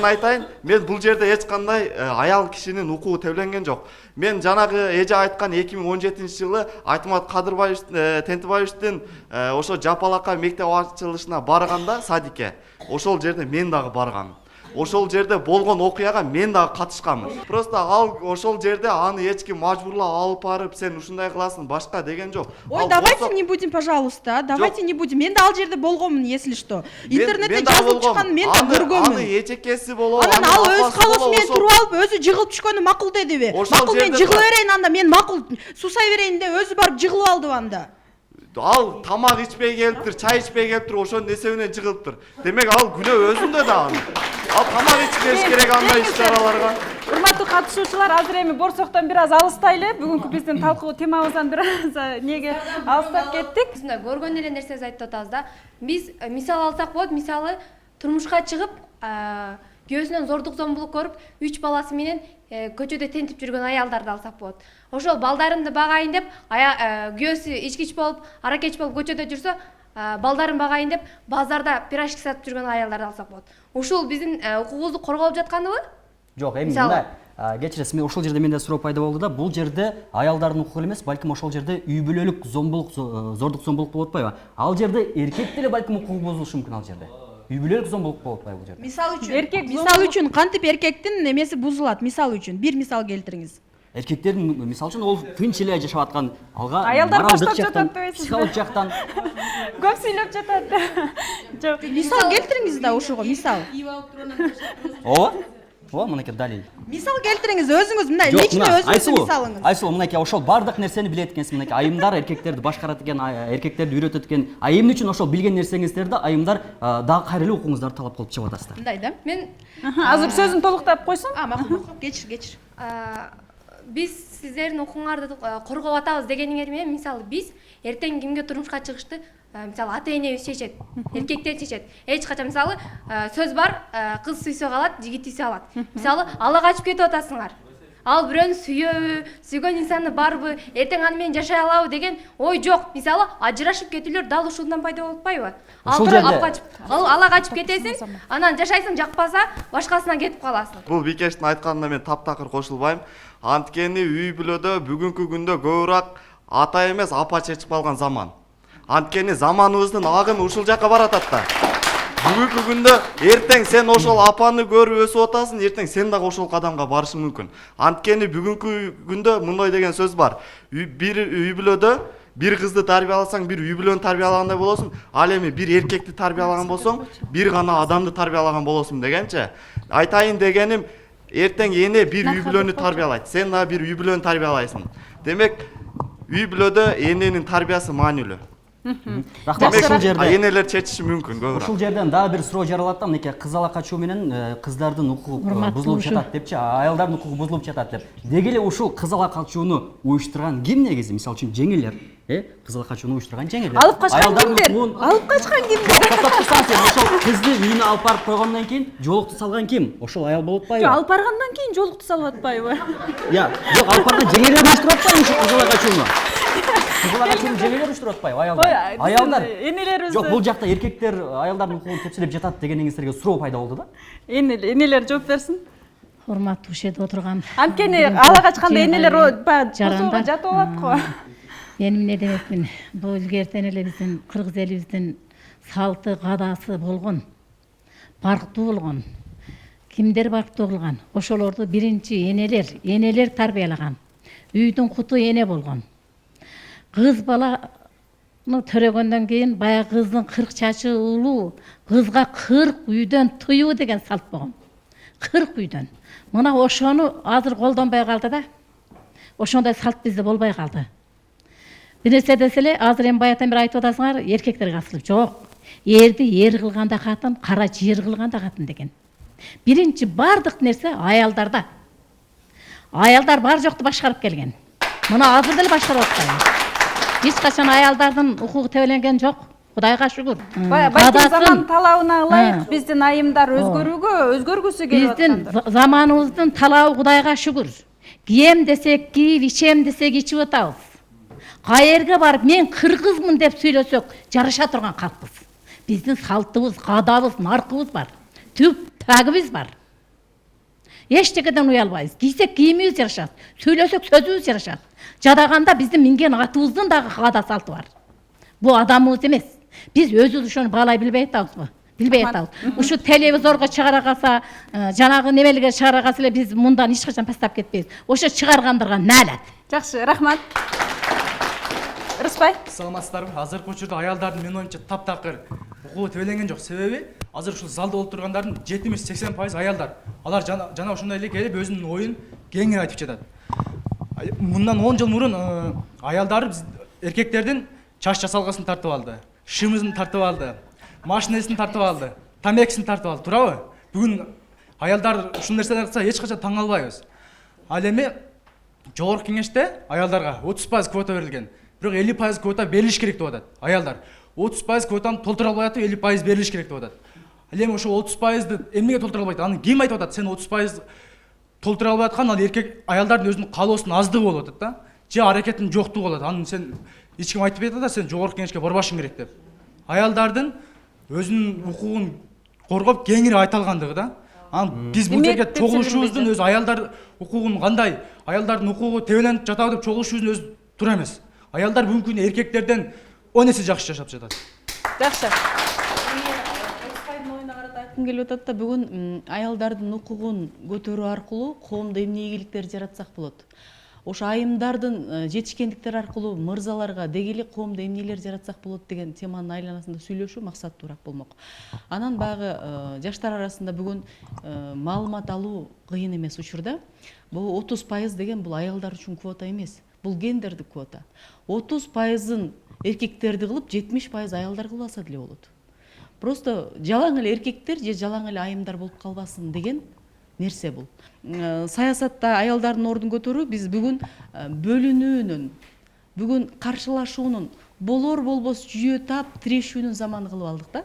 айтайын, мен бул жерде эч кандай аял кишинин укугу тебленген жок. Мен жанагы эже айткан 2017-жылы Айтмат Тентибаевичтин ошо Жапалакка мектеп ачылышына барганда садикке, ошол жерде мен дагы баргам. Ошол жерде болгон окуяга мен дагы катышканмын. Просто ал ошол жерде аны эч ким мажбурлап алып барып, сен ушундай кыласың, башка деген жок. Ой, давайте не будем, пожалуйста, давайте не будем. Мен да ал жерде болгомун, если что. Интернетте жазылып чыккан мен да көргөмүн. Аны эжекеси болобу, анан ал өз калышы менен туруп алып, өзү жыгылып түшкөнү макул дедиби? Макул, мен жыгыла берейин анда, мен макул сусай берейин деп өзү барып жыгылып алдыбы анда? Ал тамак ичпей келиптир, чай ичпей келиптир, ошонун эсебинен жыгылыптыр. Демек ал күнөө өзүндө да аны. Ал тамак ичпеш керек андай иш-чараларга. Урматтуу катышуучулар, азыр эми борсоктон бир аз алыстайлы. Бүгүнкү биздин талкуу темабыздан бир аз неге алыстап кеттик. Ушундай көргөн эле нерсебизди айтып атабыз да. Биз мисал алсак болот, мисалы турмушка чыгып, күйөөсүнөн зордук зомбулук көрүп, 3 баласы менен көчөдө тентип жүргөн аялдарды алсак болот. Ошол балдарымды багайын деп, күйөөсү ичкич болуп, аракеч болуп көчөдө жүрсө, балдарын багайын деп, базарда пирожки сатып жүргөн аялдарды алсак болот. Ушул биздин укугубузду корголуп жатканыбы? Жок, эми мындай, кечиресиз, мен ошол жерде менде суроо пайда болду да, бул жерде аялдардын укугу эмес, балким ошол жерде үй бүлөлүк зомбулук, зордук зомбулук болуп атпайбы? Ал жерде эркек деле балким укугу бузулушу мүмкүн ал жерде. Үй бүлөлүк зомбулук болуп атпайбы бул жерде? Мисал үчүн кантип эркектин эмеси бузулат? Мисал үчүн бир мисал келтириңиз. Эркектердин мисалы үчүн ол тынч эле жашап аткан, алга аялдар баштап жатат дебейсизби? Психологик жактан көп сүйлөп жатат. Жок, мисал келтириңиз да ошого, мисал. Ооба, мынакей далил. Мисал келтириңиз өзүңүз, мындай лично өзүңүздүн мисалыңыз. Айсулу, мынакей ошол бардык нерсени билет экенсиз, мынакей айымдар эркектерди башкарат экен, эркектерди үйрөтөт экен. Эмне үчүн ошол билген нерсеңиздерди айымдар дагы кайра эле укуңуздарды талап кылып чыгып атасыздар? Мындай да. Мен азыр сөзүн толуктап койсоң. Макул, кечир. Биз сиздердин укуңарды коргоп атабыз дегениңер менен, мисалы биз эртең кимге турмушка чыгышты, мисалы ата-энебиз чечет, эркектер чечет. Эч качан мисалы сөз бар, кыз сүйсө калат, жигит сүйсө алат. Мисалы ала качып кетип атасыңар. Ал бирөөнү сүйөбү, сүйгөн инсаны барбы, эртең аны менен жашай алабы деген ой жок. Мисалы ажырашып кетүүлөр дал ушундан пайда болуп атпайбы? Ала качып кетесиң, анан жашайсың, жакпаса башкасына кетип каласың. Бул Бикештин айтканына мен таптакыр кошулбайм. Анткени үй бүлөдө бүгүнкү күндө көбүрөөк ата эмес, апа чечип калган заман. Анткени заманыбыздын агымы ушул жакка баратат да. Бүгүнкү күндө эртең сен ошол апаны көрүп өсүп атасың, эртең сен дагы ошол кадамга барышың мүмкүн. Анткени бүгүнкү күндө мындай деген сөз бар. Бир үй бүлөдө бир кызды тарбияласаң, бир үй бүлөнү тарбиялагандай болосуң, ал эми бир эркекти тарбиялаган болсоң, бир гана адамды тарбиялаган болосуң дегенчи. Айтайын дегеним, эртең эне бир үй бүлөнү тарбиялайт, сен дагы бир үй бүлөнү тарбиялайсың. Демек, үй бүлөдө эненин тарбиясы маанилүү. Демек, энелер чечиши мүмкүн көбүрөөк. Ушул жерден дагы бир суроо жаралат да, мынакей кыз ала качуу менен кыздардын укугу бузулуп жатат депчи, аялдардын укугу бузулуп жатат деп. Деги эле ушул кыз ала качууну уюштурган ким негизи? Мисалы үчүн жеңелер, кыз ала качууну уюштурган жеңелер. Алып качкан кимдер? Алып качкан кимдер? Токтоп турсаңыз, ошол кызды үйүнө алып барып койгондон кийин жоолукту салган ким? Ошол аял болуп атпайбы? Жок, алып баргандан кийин жоолукту салып атпайбы? Жок, алып барган жеңелер уюштуруп атпайбы ушул кыз ала качууну? Кыз ала качууну жеңелер уюштуруп атпайбы, аялдар? Аялдар. Энелерибиз. Жок, бул жакта эркектер аялдардын укугун тепселеп жатат дегениңиздерге суроо пайда болду да. Энелер жооп берсин. Урматтуу ушул жерде отурган. Анткени ала качканда энелер жаранга жатып алат го. Мен эмне демекмин? Бул илгертен эле биздин кыргыз элибиздин салты кадасы болгон, барктуу болгон. Кимдер барктуу кылган? Ошолорду биринчи энелер тарбиялаган. Үйдүн куту эне болгон. Кыз баланы төрөгөндөн кийин баягы кыздын 40 чачы улуу, кызга 40 үйдөн тыюу деген салт болгон. 40 үйдөн. Мына ошону азыр колдонбой калды да. Ошондой салт бизде болбой калды. Бир нерсе десе эле, азыр эми баягыдан бери айтып атасыңар, эркектерге асылып жок. Эрди эр кылганда катын, кара жер кылганда катын деген. Биринчи бардык нерсе аялдарда. Аялдар бар жокту башкарып келген. Мына азыр деле башкарып атпайбы. Эч качан аялдардын укугу тебеленген жок. Кудайга шүгүр. Баягы заман талабына ылайык биздин айымдар өзгөргүсү келип аткандыр. Биздин заманыбыздын талабы Кудайга шүгүр. Кием десек кийип, ичем десек ичип атабыз. Каерге барып мен кыргызмын деп сүйлөсөк жараша турган калкпыз. Биздин салтыбыз, кадабыз, наркыбыз бар. Түп тагыбыз бар. Эчтекеден уялбайбыз. Кийсек кийимибиз жарашат, сүйлөсөк сөзүбүз жарашат. Жадаганда биздин минген атыбыздын дагы када салты бар. Бу адамыбыз эмес. Биз өзүбүз ошону баалай билбей атабызбы? Билбей атабыз. Ушу телевизорго чыгара калса, жанагы немелерге чыгара калса эле биз мындан эч качан тастап кетпейбиз. Ошо чыгаргандырга наалат. Жакшы, рахмат. Рыспай. Саламатсыздарбы? Азыркы учурда аялдардын менин оюмча таптакыр укугу тебеленген жок. Себеби азыр ушул залда болуп тургандардын 70-80% аялдар. Алар жана ошондой эле келип өзүнүн оюн кеңири айтып жатат. Мындан 10 жыл мурун аялдар эркектердин чач жасалгасын тартып алды, шымызын тартып алды, машинесин тартып алды, тамекисин тартып алды, туурабы? Бүгүн аялдар ушул нерселерди кылса эч качан таң калбайбыз. Ал эми жогорку кеңеште аялдарга 30% квота берилген. Бирок 50% квота берилиш керек деп атат аялдар. 30% квотаны толтура албай атып 50% берилиш керек деп атат. Ал эми ошо 30%ды эмнеге толтура албайт? Аны ким айтып атат? Сен 30% толтура албай аткан ал эркек аялдардын өзүнүн каалоосунун аздыгы болуп атат да. Же аракеттин жоктугу болот. Аны сен эч ким айтып атат да, сен жогорку кеңешке барбашың керек деп. Аялдардын өзүнүн укугун коргоп кеңири айта алгандыгы да. Аны биз бул жерге чогулушубуздун өзү аялдар укугун кандай, аялдардын укугу тебеленип жатабы деп чогулушубуздун өзү туура эмес. Аялдар бүгүнкү күндө эркектерден 10 эсе жакшы жашап жатат. Жакшы. Айткым келип атат да, бүгүн аялдардын укугун көтөрүү аркылуу коомдо эмне ийгиликтер жаратсак болот. Ошо айымдардын жетишкендиктери аркылуу мырзаларга деги эле коомдо эмнелер жаратсак болот деген теманын айланасында сүйлөшүү максаттуураак болмок. Анан баягы жаштар арасында бүгүн маалымат алуу кыйын эмес учурда. Бул 30% деген бул аялдар үчүн квота эмес. Бул гендердик квота. 30%-ын эркектерди кылып, 70% аялдар кылып алса деле болот. Просто жалаң эле эркектер же жалаң эле айымдар болуп калбасын деген нерсе бул. Саясатта аялдардын ордун көтөрүү биз бүгүн бөлүнүүнүн, бүгүн каршылашуунун, болор болбос жүйө тап тирешүүнүн заманы кылып алдык да.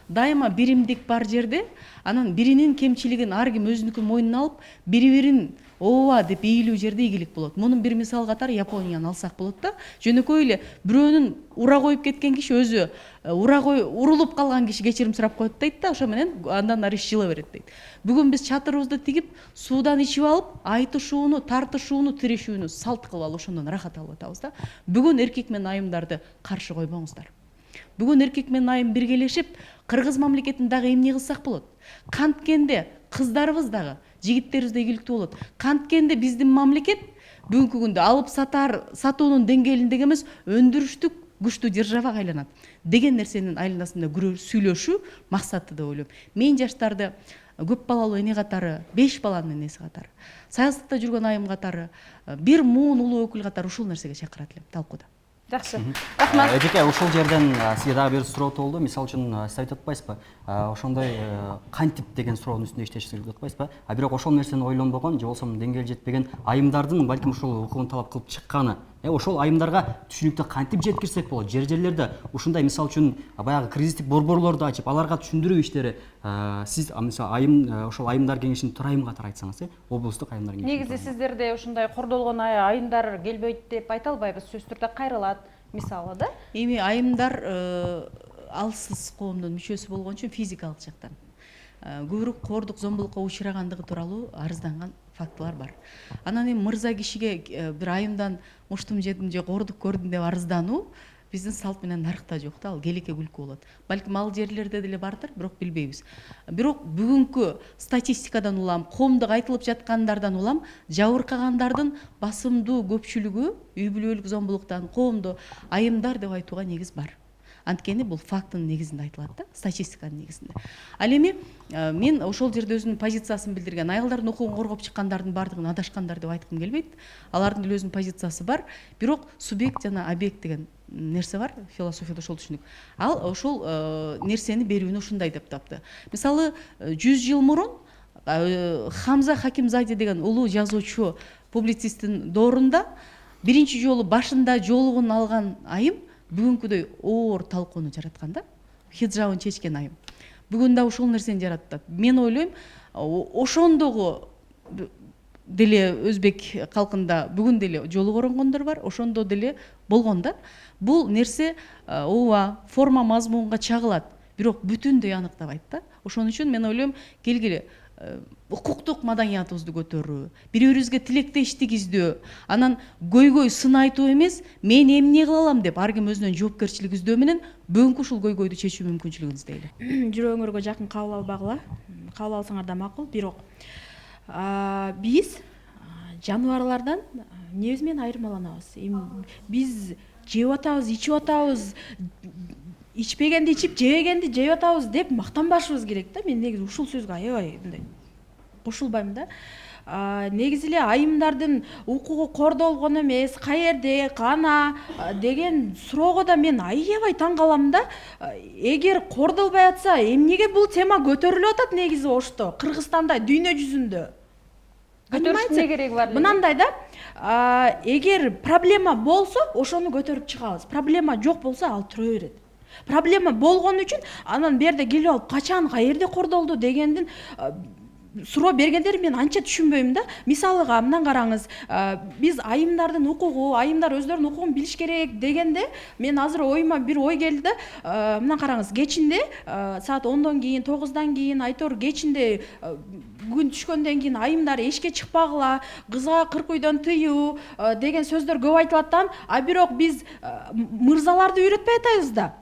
Дайыма биримдик бар жерде, анан биринин кемчилигин ар ким өзүнүкүн мойнуна алып, бири-бирин ооба деп ийилүү жерде ийгилик болот. Мунун бир мисал катары Японияны алсак болот да. Жөнөкөй эле бирөөнүн ура коюп кеткен киши өзү урулуп калган киши кечирим сурап коет дейт да, ошо менен андан ары иш жыла берет дейт. Бүгүн биз чатырыбызды тигип, суудан ичип алып, айтышууну, тартышууну, тирешүүнү салт кылып алып, ошондон рахат алып атабыз да. Бүгүн эркек менен айымдарды каршы койбоңуздар. Бүгүн эркек менен айым биргелешип, Кыргыз мамлекетин дагы эмне кылсак болот? Канткенде кыздарыбыз дагы, жигиттерибиз да ийгиликтүү болот. Канткенде биздин мамлекет бүгүнкү күндө алып сатуунун деңгээлиндеги эмес, өндүрүштүк күчтүү державага айланат деген нерсенин айланасында сүйлөшүү максаты деп ойлойм. Мен жаштарды көп балалуу эне катары, 5 баланын энеси катары, саясатта жүргөн айым катары, бир муун улуу өкүл катары ушул нерсеге чакырат элем талкууда. Жакшы. Рахмат. Эжеке, ушул жерден сизге дагы бир суроо болду. Мисалы үчүн сиз айтып атпайсызбы? Ошондой кантип деген суроонун үстүндө иштешиңиз деп атпайсызбы? Бирок ошол нерсени ойлонбогон, же болбосо деңгээл жетпеген айымдардын балким ушул укугун талап кылып чыкканы, ошол айымдарга түшүнүктүү кантип жеткирсек болот? Жер-жерлерде ушундай мисалы үчүн баягы кризистик борборлорду ачып, аларга түшүндүрүү иштери сиз мисалы айым ошол айымдар кеңешинин төрайымы катары айтсаңыз, облустук айымдар кеңеши. Негизи сиздерде ушундай кордолгон айымдар келбейт деп айта албайбыз, сөзсүз түрдө кайрылат. Мисалы да? Эми айымдар алсыз коомдун мүчөсү болгон үчүн физикалык жактан көбүрөөк коордук зомбулукка учурагандыгы тууралуу арызданган фактылар бар. Анан эми мырза кишиге бир айымдан муштум жедим же коордук көрдүм деп арыздануу биздин салт менен нарыкта жок да, ал келекке күлкү болот. Балким ал жерлерде деле бардыр, бирок билбейбиз. Бирок бүгүнкү статистикадан улам, коомдук айтылып жаткандардан улам, жабыркагандардын басымдуу көпчүлүгү үй бүлөлүк зомбулуктан, коомдо айымдар деп айтууга негиз бар. Анткени бул фактынын негизинде айтылат да, статистиканын негизинде. Ал эми мен ошол жерде өзүнүн позициясын билдирген, аялдардын укугун коргоп чыккандардын бардыгын адашкандар деп айткым келбейт. Алардын деле өзүнүн позициясы бар. Бирок субъект жана объект деген нерсе бар, философияда ошол түшүнүк. Ал ошол нерсени берүүнү ушундай деп тапты. Мисалы 100 жыл мурун Хамза Хакимзаде деген улуу жазуучу, публицисттин доорунда биринчи жолу башында жоолугун алган айым бүгүнкүдөй оор талкууну жараткан да, хиджабын чечкен айым. Бүгүн да ушул нерсени жаратат. Мен ойлойм, ошондогу деле өзбек калкында бүгүн деле жоолук оронгондор бар, ошондо деле болгон да. Бул нерсе ооба форма мазмунга чагылат, бирок бүтүндөй аныктабайт да. Ошон үчүн мен ойлойм, келгиле укуктук маданиятыбызды көтөрүү, бири-бирибизге тилектештик издөө, анан көйгөй сын айтуу эмес, мен эмне кыла алам деп ар ким өзүнөн жоопкерчилик издөө менен бүгүнкү ушул көйгөйдү чечүү мүмкүнчүлүгүн издейли. Жүрөгүңөргө жакын кабыл албагыла, кабыл алсаңар да макул. Бирок биз жаныбарлардан эмнебиз менен айырмаланабыз? Биз жеп атабыз, ичип атабыз, ичпегенди ичип, жебегенди жеп атабыз деп мактанбашыбыз керек да. Мен негизи ушул сөзгө аябай мындай кошулбайм да. Негизи эле айымдардын укугу кордолгон эмес, каерде, кана деген суроого да мен аябай таң калам да. Эгер кордолбой атса, эмнеге бул тема көтөрүлүп атат негизи ошто, Кыргызстанда, дүйнө жүзүндө? Көтөрүштүн кереги бар. Мынандай да, эгер проблема болсо, ошону көтөрүп чыгабыз. Проблема жок болсо, ал тура берет. Проблема болгон үчүн анан берде келип алып качан, каерде кордолду дегендин суроо бергендер мен анча түшүнбөйм да. Мисалыга мындан караңыз, биз айымдардын укугу, айымдар өздөрүнүн укугун билиш керек дегенде, мен азыр оюма бир ой келди да. Мындан караңыз, кечинде саат 10дон кийин, 9дан кийин, айтор кечинде күн түшкөндөн кийин айымдар эшикке чыкпагыла, кызга кыркүйдөн тыюу деген сөздөр көп айтылат да. А бирок биз мырзаларды үйрөтпөй атабыз да.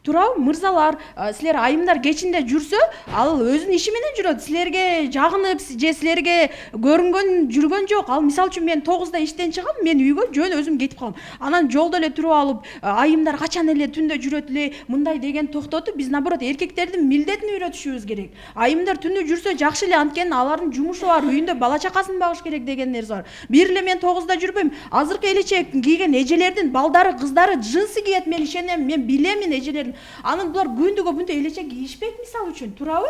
Туурабы, мырзалар, силер айымдар кечинде жүрсө, ал өзүнүн иши менен жүрөт. Силерге жагынып, же силерге көрүнгөн жүргөн жок. Ал мисалы үчүн мен 9да иштен чыгам, мен үйгө жөн өзүм кетип калам. Анан жолдо эле туруп алып, айымдар качан эле түндө жүрөт эле, мындай деген токтотуп, биз наоборот эркектердин милдетин үйрөтүшүбүз керек. Айымдар түндө жүрсө жакшы эле, анткени алардын жумушу бар, үйүндө бала чакасын багыш керек деген нерсе бар. Бир эле мен 9да жүрбөйм. Азыркы элечек кийген эжелердин балдары, кыздары джинсы кийет, мен ишенем, мен билемин эжелердин. Анан булар күндүгө мындай элече кийишпейт мисалы үчүн, туурабы?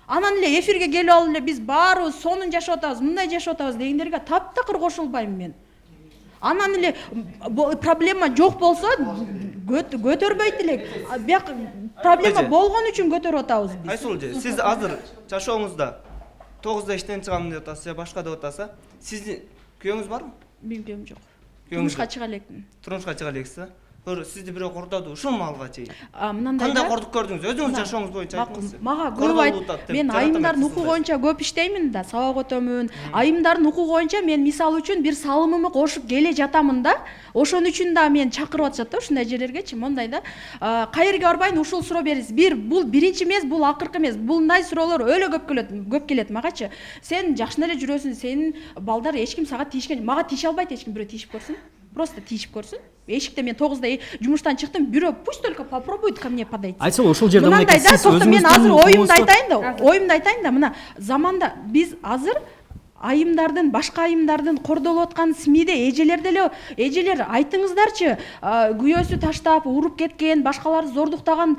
Анан эле эфирге келип алып эле биз баарыбыз сонун жашап атабыз, мындай жашап атабыз дегендерге таптакыр кошулбайм мен. Анан эле проблема жок болсо көтөрбөйт элек. Бияк проблема болгон үчүн көтөрүп атабыз биз. Айсул эже, сиз азыр жашооңузда 9да иштен чыгам деп атасыз, же башка деп атасыз. Сиздин күйөөңүз барбы? Менин күйөөм жок. Турмушка чыга элекмин. Турмушка чыга элексиз. Сизди бирөө кордоду, ушул малга чейин. Мындай кандай кордук көрдүңүз? Өзүңүз жашооңуз боюнча айтыңыз. Мага көп айт. Мен айымдардын укугу боюнча көп иштеймин да, сабак өтөмүн. Айымдардын укугу боюнча мен мисалы үчүн бир салымымды кошуп келе жатамын да. Ошон үчүн да мен чакырып атышат да ушундай жерлергечи, мондай да. Каерге барбайын, ушул суроо бериңиз. Бул биринчи эмес, бул акыркы эмес. Булндай суроолор өлө көп келет магачы. Сен жакшы эле жүрөсүң, сенин балдар эч ким сага тийишкен. Мага тийише албайт эч ким, бирөө тийишип көрсүн. Просто тийишип көрсүн. Эшикте мен 9да жумуштан чыктым, бирөө пусть только попробует ко мне подойти. Айтсал, ошол жерде мындай да, токто мен азыр оюмду айтайын да, мына заманда биз азыр айымдардын, башка айымдардын кордолуп аткан СМИде эжелер айтыңыздарчы, күйөөсү таштап, уруп кеткен, башкаларды зордуктаган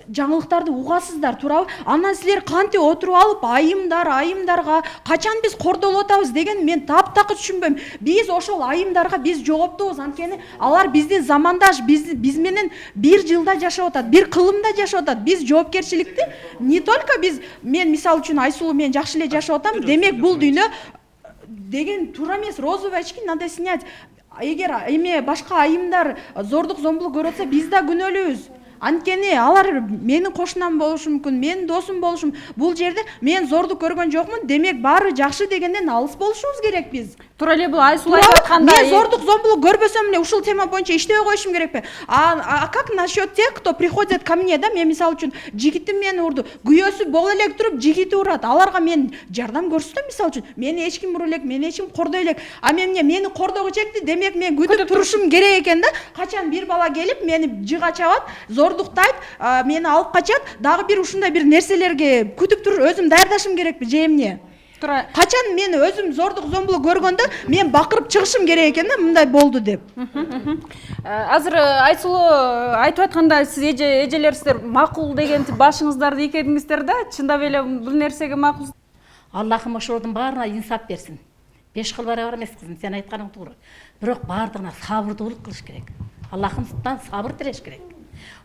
жаңылыктарды угасыздар, туурабы? Анан силер кантип отуруп алып айымдарга качан биз кордолуп атабыз деген мен таптакыр түшүнбөйм. Биз ошол айымдарга биз жооптобуз, анткени алар биздин замандаш, биз менен бир жылда жашап атат, бир кылымда жашап атат. Биз жоопкерчиликти не только биз, мен мисалы үчүн Айсулу мен жакшы эле жашап атам, демек бул дүйнө деген туура эмес. Розовые очки надо снять. Эгер эме башка айымдар зордук зомбулук көрүп атса, биз да күнөөлүүбүз. Анткени алар менин кошунам болушу мүмкүн, менин досум болушу мүмкүн. Бул жерде мен зордук көргөн жокмун. Демек баары жакшы дегенден алыс болушубуз керек биз. Туура эле бул Айсул айтып атканда мен зордук зомбулук көрбөсөм эле ушул тема боюнча иштебей коюшум керекпи? А как насчет тех, кто приходит ко мне, да, мен мисалы үчүн жигитим мени урду, күйөөсү боло элек туруп жигити урат. Аларга мен жардам көрсөтөм мисалы үчүн. Мени эч ким ура элек, мени эч ким кордой элек. А мени кордогу чекти, демек мен күтүп турушум керек экен да. Качан бир бала келип мени жыга чабат, зордуктайт, мени алып качат, дагы бир ушундай бир нерселерге күтүп туруп өзүм даярдашым керекпи же эмне? Качан мен өзүм зордук зомбулук көргөндө мен бакырып чыгышым керек экен да, мындай болду деп. Азыр Айсулуу айтып атканда сиз эжелерсиздер макул деген башыңыздарды ийгендиңиздер да, чындап эле бул нерсеге макул. Аллахым ошолордун баарына инсап берсин. 5 кыл барабар эмес кызым, сен айтканың туура. Бирок баардыгына сабырдуулук кылыш керек. Аллахымдан сабыр тилеш керек.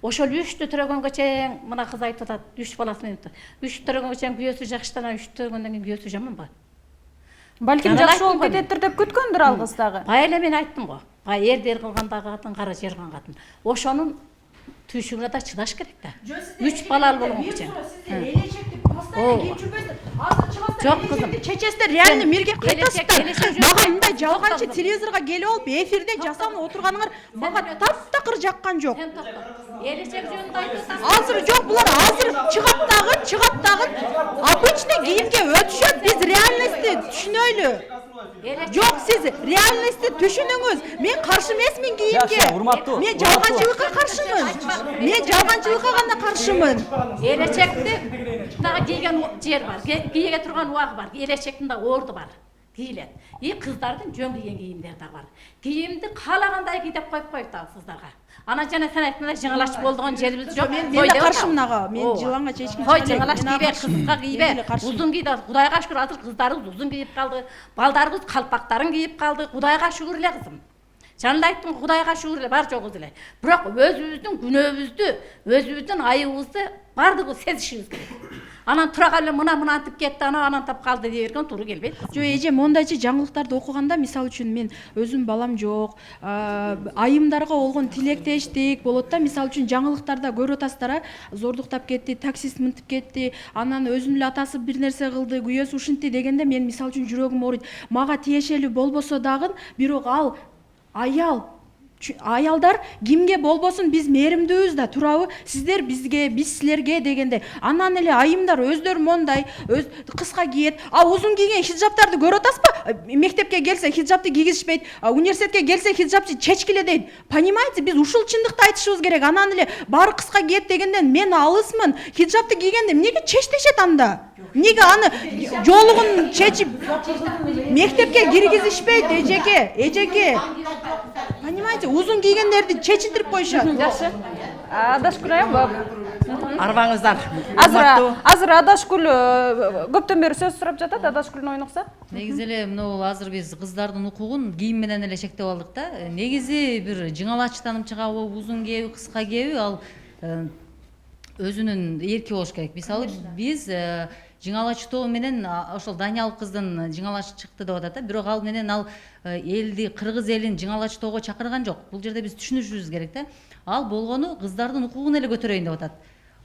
Ошол 3-тү төрөгөнгө чейин мына кыз айтып атат, 3 баласы менен. 3 төрөгөнгө чейин күйөөсү жакшытана, 3 төрөгөндөн кийин күйөөсү жаманбы? Балким жакшы болуп кететтир деп күткөндүр ал кыз дагы. Бай эле мен айттым го. Бай эрдер кылгандагы катын, кара жер кылган катын. Ошонун түйшүгүнө да чыдаш керек да. 3 балалы болгон үчүн. Жок кызым. Чечесиздер реально мирге кайтасыздар. Мага мындай жалганчы телевизорго келип алып, эфирде жасанып отурганыңар мага таптакыр жаккан жок. Элечек жөнүндө айтып атасың. Азыр жок, булар азыр чыгап дагы обычный кийимге өтүшөт. Биз реальностьти түшүнөйлү. Жок, сиз реальностьти түшүнүңүз. Мен каршы эмесмин кийимге. Мен жалганчылыкка каршымын. Мен жалганчылыкка гана каршымын. Элечекти дагы кийген жер бар. Кийге турган убагы бар. Элечектин да орду бар. Кийлет. Кыздардын жөн кийген кийимдери да бар. Кийимди каалагандай кийдеп коюп коюптабы кыздарга. Анан жана сен айткандай жыңалаш болдуган жерибиз жок. Мен да каршымын ага. Мен жылаңга эч ким чыкпайт. Жыңалаш кийбе, кызга кийбе. Узун кийди. Кудайга шүгүр, азыр кыздарыбыз узун кийип калды. Балдарыбыз калпактарын кийип калды. Кудайга шүгүр эле кызым. Жанында айттым, Кудайга шүгүр эле, бар жогубуз эле. Бирок өзүбүздүн күнөөбүздү, өзүбүздүн айыбыбызды бардыгы сезишибиз керек. Анан тура эле мына антип кетти, анан тап калды дей берген туура келбейт. Жок, эже, мондайчы жаңылыктарды окуганда, мисалы үчүн мен өзүм балам жок, айымдарга болгон тилектештик болот да, мисалы үчүн жаңылыктарда көрүп атасыздар, зордуктап кетти, таксист мынтип кетти, анан өзүнүн эле атасы бир нерсе кылды, күйөөсү ушинтти дегенде мен мисалы үчүн жүрөгүм ооруйт. Мага тиешелүү болбосо дагы, бирок ал аялдар кимге болбосун биз мээримдүүбүз да, туурабы? Сиздер бизге, биз силерге дегенде. Анан эле айымдар өздөрү мондай, кыска кийет. Узун кийген хиджаптарды көрүп атасызбы? Мектепке келсе хиджапты кийгизишпейт, университетке келсе хиджапты чечкиле дейт. Понимаете, биз ушул чындыкты айтышыбыз керек. Анан эле баары кыска кийет дегенден мен алысмын. Хиджапты кийгенде эмнеге чечтешет анда? Эмнеге аны жолугун чечип мектепке киргизишпейт, эжеке? Понимаете, узун кийгендерди чечилтирип коюшат. Жакшы. Адашкүл айым. Арбаңыздар. Азыр Адашкүл көптөн бери сөз сурап жатат, Адашкүлдүн оюн укса. Негизи эле мына азыр биз кыздардын укугун кийим менен эле чектеп алдык да. Негизи бир жыңалачтанып чыгабы, узун кээби, кыска кээби, ал өзүнүн эрки болуш керек. Мисалы биз жыңалачтоо менен ошол Даниал кыздын жыңалач чыкты деп атат да, бирок ал менен ал элди, кыргыз элин жыңалачтоого чакырган жок. Бул жерде биз түшүнүшүбүз керек да. Ал болгону кыздардын укугун эле көтөрөйүн деп атат.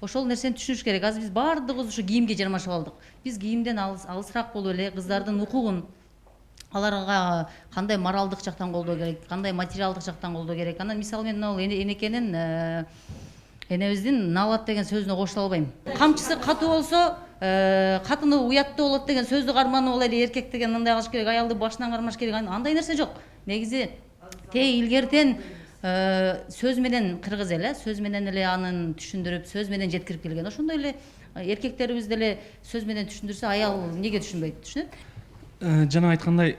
Ошол нерсени түшүнүш керек. Азыр биз баардыгыбыз ушу кийимге жармашып алдык. Биз кийимден алысыраак болуп эле кыздардын укугун, аларга кандай моралдык жактан колдоо керек, кандай материалдык жактан колдоо керек. Анан мисалы мен мына энекенин энебиздин Налат деген сөзүнө кошула албайм. Камчысы катуу болсо, катыны уяттуу болот деген сөздү карманып алып эле эркек деген мындай кылыш керек, аялды башынан кармаш керек. Андай нерсе жок. Негизи илгертен сөз менен кыргыз эле, сөз менен эле анын түшүндүрүп, сөз менен жеткирип келген. Ошондой эле эркектерибиз деле сөз менен түшүндүрсө, аял эмнеге түшүнбөйт, түшүнөт? Жана айткандай,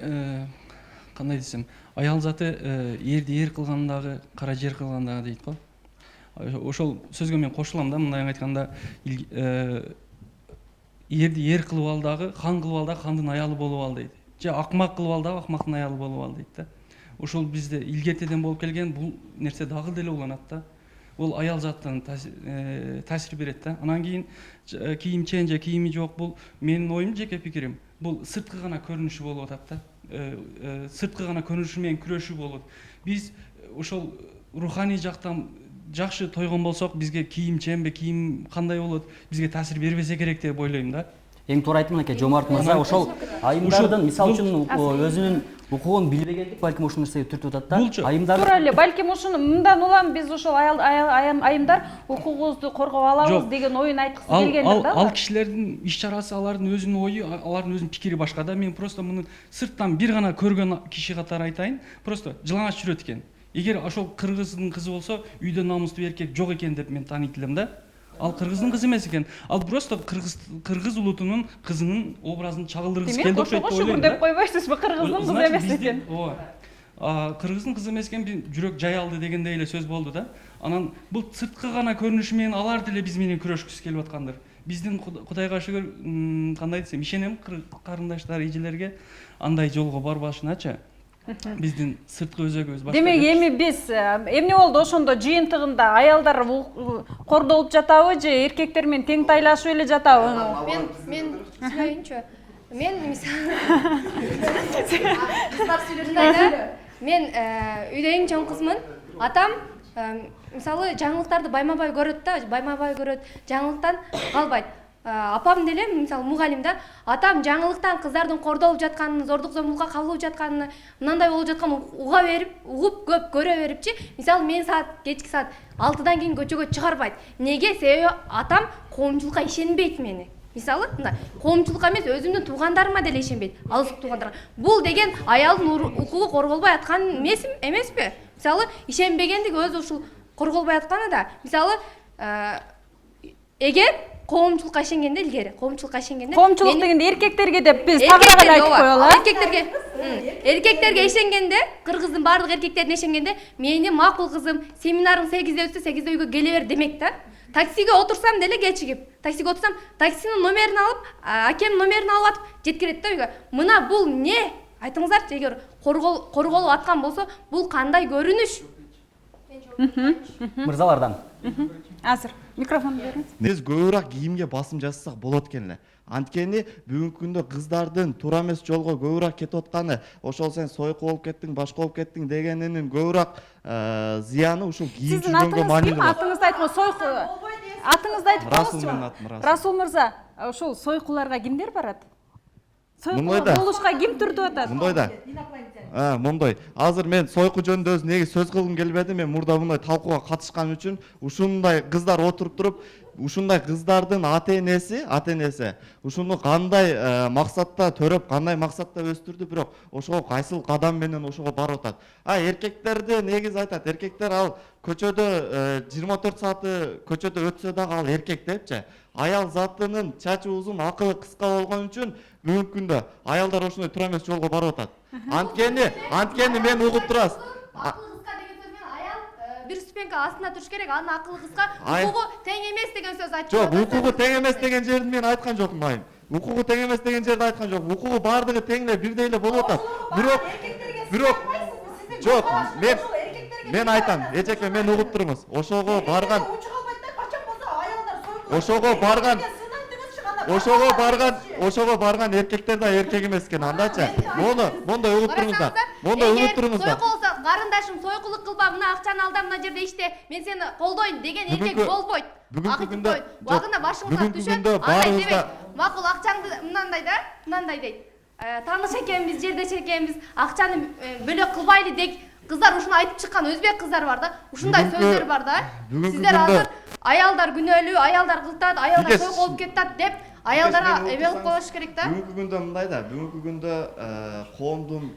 кандай десем, аял заты эрди эр кылгандагы, кара жер кылгандагы дейт го. Ошол сөзгө мен кошулам да, мындай айтканда, эрди эр кылып ал дагы, хан кылып ал дагы хандын аялы болуп ал дейт. Же акмак кылып ал дагы акмактын аялы болуп ал дейт да. Ошол бизде илгертеден болуп келген бул нерсе дагы деле уланат да. Бул аял заттан таасир берет да. Анан кийин кийимчен же кийими жок, бул менин оюм, жеке пикирим. Бул сырткы гана көрүнүшү болуп атат да. Сырткы гана көрүнүшү менен күрөшүү болот. Биз ошол руханий жактан жакшы тойгон болсок бизге кийимченби, кийим кандай болот, бизге таасир бербесе керек деп ойлойм да. Эң туура айттым эке, Жомарт мырза, ошол айымдардын мисалы үчүн өзүнүн укугун билбегендик балким ошол нерсеге түртүп атат да. Айымдар туура эле, балким ушуну мындан улам биз ошол айымдар укугубузду коргоп алабыз деген оюн айткысы келгендир да. Ал кишилердин иш чарасы, алардын өзүнүн ою, алардын өзүнүн пикири башка да. Мен просто муну сырттан бир гана көргөн киши катары айтайын. Просто жылаңач жүрөт экен. Эгер ошол кыргыздын кызы болсо, үйдө намустуу эркек жок экен деп мен тааныйт элем да. Ал кыргыздын кызы эмес экен. Ал просто кыргыз улутунун кызынын образын чагылдыргысы келди окшойт деп ойлойм. Шуkur деп койбойсузбу, кыргыздын кызы эмес экен. Ооба. Кыргыздын кызы эмес экен, жүрөк жай алды дегендей эле сөз болду да. Анан бул сырткы гана көрүнүшү менен алар деле биз менен күрөшкүсү келип аткандыр. Биздин Кудайга шүгүр, кандай десем, ишенем карындаштар, эжелерге андай жолго барбашыначы. Биздин сырткы өзөгүбүз башка. Демек эми биз эмне болду ошондо жыйынтыгында аялдар кордолуп жатабы же эркектер менен тең тайлашып эле жатабы? Мен сүйлөйүнчү. Мен мисалы мен үйдө эң чоң кызмын. Атам мисалы жаңылыктарды байма-бай көрөт да, байма-бай көрөт, жаңылыктан калбайт. Апам деле мисалы мугалим да, атам жаңылыктан кыздардын кордолуп жатканын, зордук зомбулукка кабылып жатканын, мындай болуп жатканын уга берип, угуп көп көрө берипчи. Мисалы мен кечки саат 6-дан кийин көчөгө чыгарбайт. Неге? Себеби атам коомчулукка ишенбейт мени. Мисалы, мына коомчулукка эмес, өзүмдүн туугандарыма деле ишенбейт. Алыстык туугандарга. Бул деген аялдын укугу корголбой аткан эмеспи? Мисалы, ишенбегендик өзү ушул корголбой атканы да. Мисалы, эгер коомчулукка ишенгенде илгери, коомчулукка ишенгенде дегенде эркектерге деп биз тагыраак эле айтып коелу. Эркектерге ишенгенде, кыргыздын баардык эркектерине ишенгенде, мени макул кызым, семинарың 8-де өтсө 8-де үйгө келе бер демек да. Таксиге отурсам деле кечигип, таксиге отурсам, таксинин номерин алып, акем номерин алып атып, жеткирет да үйгө. Мына бул не? Айтыңыздарчы, эгер корголуп аткан болсо, бул кандай көрүнүш? Мырзалардан. Азыр микрофонду бериңиз. Биз көбүрөөк кийимге басым жасасак болот экен эле. Анткени бүгүнкү күндө кыздардын туура эмес жолго көбүрөөк кетип атканы, ошол сен сойку болуп кеттиң, башка болуп кеттиң дегенинин көбүрөөк зыяны ушул кийим жүргөнгө маанилүү болот. Атыңызды айтма, сойку. Атыңызды айтып Расул менен атым, Расул. Расул мырза, ушул сойкуларга кимдер барат? Сойку болушка ким түртүп атат? Мындай да. Мындай. Азыр мен сойку жөнүндө өз неге сөз кылгым келбеди. Мен мурда мындай талкууга катышкан үчүн ушундай кыздар отуруп туруп, ушундай кыздардын ата-энеси ушуну кандай максатта төрөп, кандай максатта өстүрдү, бирок ошого кайсыл кадам менен ошого барып атат. Эркектерди негиз айтат. Эркектер ал көчөдө 24 сааты көчөдө өтсө дагы ал эркек депчи. Аял затынын чачы узун, акылы кыска болгон үчүн бүгүнкү күндө аялдар ошондой туура эмес жолго барып атат. Анткени мен угуп турасыз. Бир ступенька астына туруш керек, анын акылы кыска, укугу тең эмес деген сөз айтып Жок, укугу тең эмес деген жерди мен айткан жокмун айым. Укугу тең эмес деген жерди айткан жокмун. Укугу баардыгы тең эле, бирдей эле болуп атат. Бирок жок, мен айтам, эжеке мен угуп туруңуз. Ошого барган эркектер да эркек эмес экен андачы. Мондой угуп туруңуздар. Сойку болсо, карындашым сойкулук кылба, мына акчаны алда, мына жерде иште, мен сени колдойм деген эркек болбойт. Бүгүнкү күндө убагында башыңызга түшөт, андай дебейт. Макул акчаңды мынандай дейт. Тааныш экенбиз, жердеш экенбиз, акчаны бөлөк кылбайлы дейт. Кыздар ушуну айтып чыккан өзбек кыздар бар да, ушундай сөздөр бар да. Сиздер азыр аялдар күнөөлүү, аялдар кылтат, аялдар сойку болуп кетат деп аялдарга эме кылып коюш керек да. Бүгүнкү күндө мындай да, бүгүнкү күндө коомдун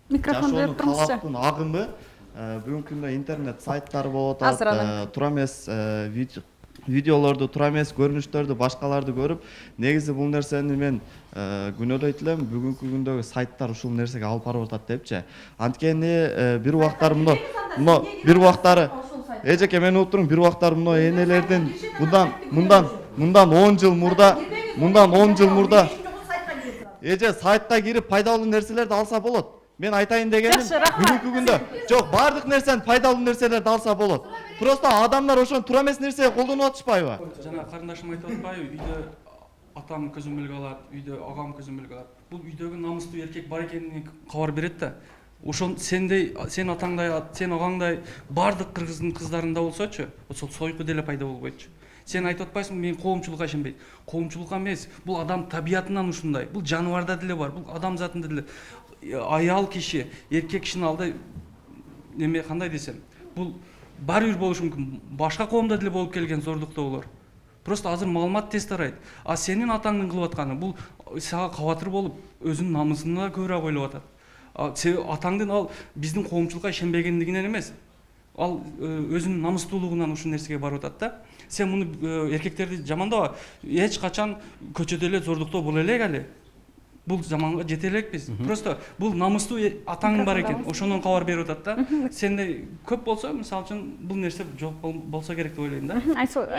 микрофонду талаптын агымы бүгүнкү күндө интернет сайттар болуп атат, туура эмес видеолорду, туура эмес көрүнүштөрдү, башкаларды көрүп, негизи бул нерсени мен күнөөлөйт элем. Бүгүнкү күндөгү сайттар ушул нерсеге алып барып атат депчи. Анткени бир убактар бир убактары эжеке мен угуп туруң, бир убактар энелердин мындан 10 жыл мурда эже сайтка кирип пайдалуу нерселерди алса болот. Мен айтайын дегеним, бүгүнкү күндө жок, баардык нерсени пайдалуу нерселерди алса болот. Просто адамдар ошону туура эмес нерсеге колдонуп атышпайбы? Жана карындашым айтып атпайбы, үйдө атам көзөмөлгө алат, үйдө агам көзөмөлгө алат. Бул үйдөгү намустуу эркек бар экенине кабар берет да. ошол сен атаңдай, сен огаңдай бардык кыргыздын кыздарында болсочу, ошол сойку деле пайда болбойтчу. Сен айтып атпайсыңбы, мен коомчулукка ишенбейт. Коомчулукка эмес, бул адам табиятынан ушундай. Бул жаныбарда деле бар, бул адам затында деле. Аял киши, эркек кишинин алдында неме кандай десем, бул баары бир болушу мүмкүн. Башка коомдо деле болуп келген зордуктоо болор. Просто азыр маалымат тез тарайт. А сенин атаңдын кылып атканы бул сага кабатыр болуп, өзүнүн намысына көбүрөөк ойлоп атат. Атаңдын ал биздин коомчулукка ишенбегендигинен эмес, ал өзүнүн намыстуулугунан ушул нерсеге барып атат да. Сен муну эркектерди жамандаба. Эч качан көчөдө эле зордуктоо боло элек али. Бул заманга жете элекпиз. Просто бул намыстуу атаң бар экен, ошондон кабар берип атат да. Сенде көп болсо, мисалы үчүн бул нерсе жок болсо керек деп ойлойм да.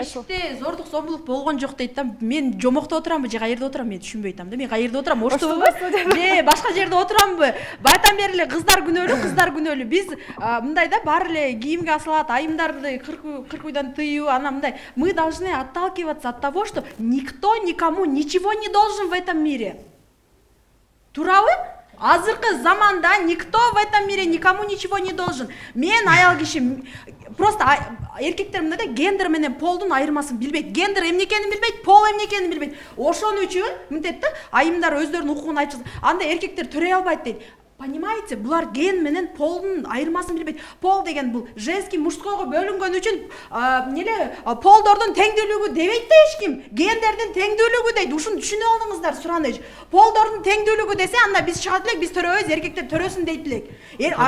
Эшикте зордук зомбулук болгон жок дейт да. Мен жомокто отурамбы же каерде отурам, мен түшүнбөй атам да. Мен каерде отурам, оштубу? Же башка жерде отурамбы? Байтан бери эле кыздар күнөөлүү. Биз мындай да, баары эле кийимге асылат, айымдарды кыркуудан тыюу, ана мындай. Мы должны отталкиваться от того, что никто никому ничего не должен в этом мире. Туравы? Азыркы заманда никто в этом мире никому ничего не должен. Мен аял киши просто эркектер мындай да, гендер менен полдун айырмасын билбейт. Гендер эмне экенин билбейт, пол эмне экенин билбейт. Ошон үчүн мынтет да, айымдар өздөрүнүн укугун айтып, анда эркектер төрөй албайт дейт. Понимаете, булар ген менен полдун айырмасын билбейт. Пол деген бул женский мужскойго бөлүнгөн үчүн неле полдордун теңдүүлүгү дебейт да эч ким. Гендердин теңдүүлүгү дейт. Ушуну түшүнүп алдыңыздар, Сураныч. Полдордун теңдүүлүгү десе, анда биз чыгат элек, биз төрөбөйбүз, эркектер төрөсүн дейт элек.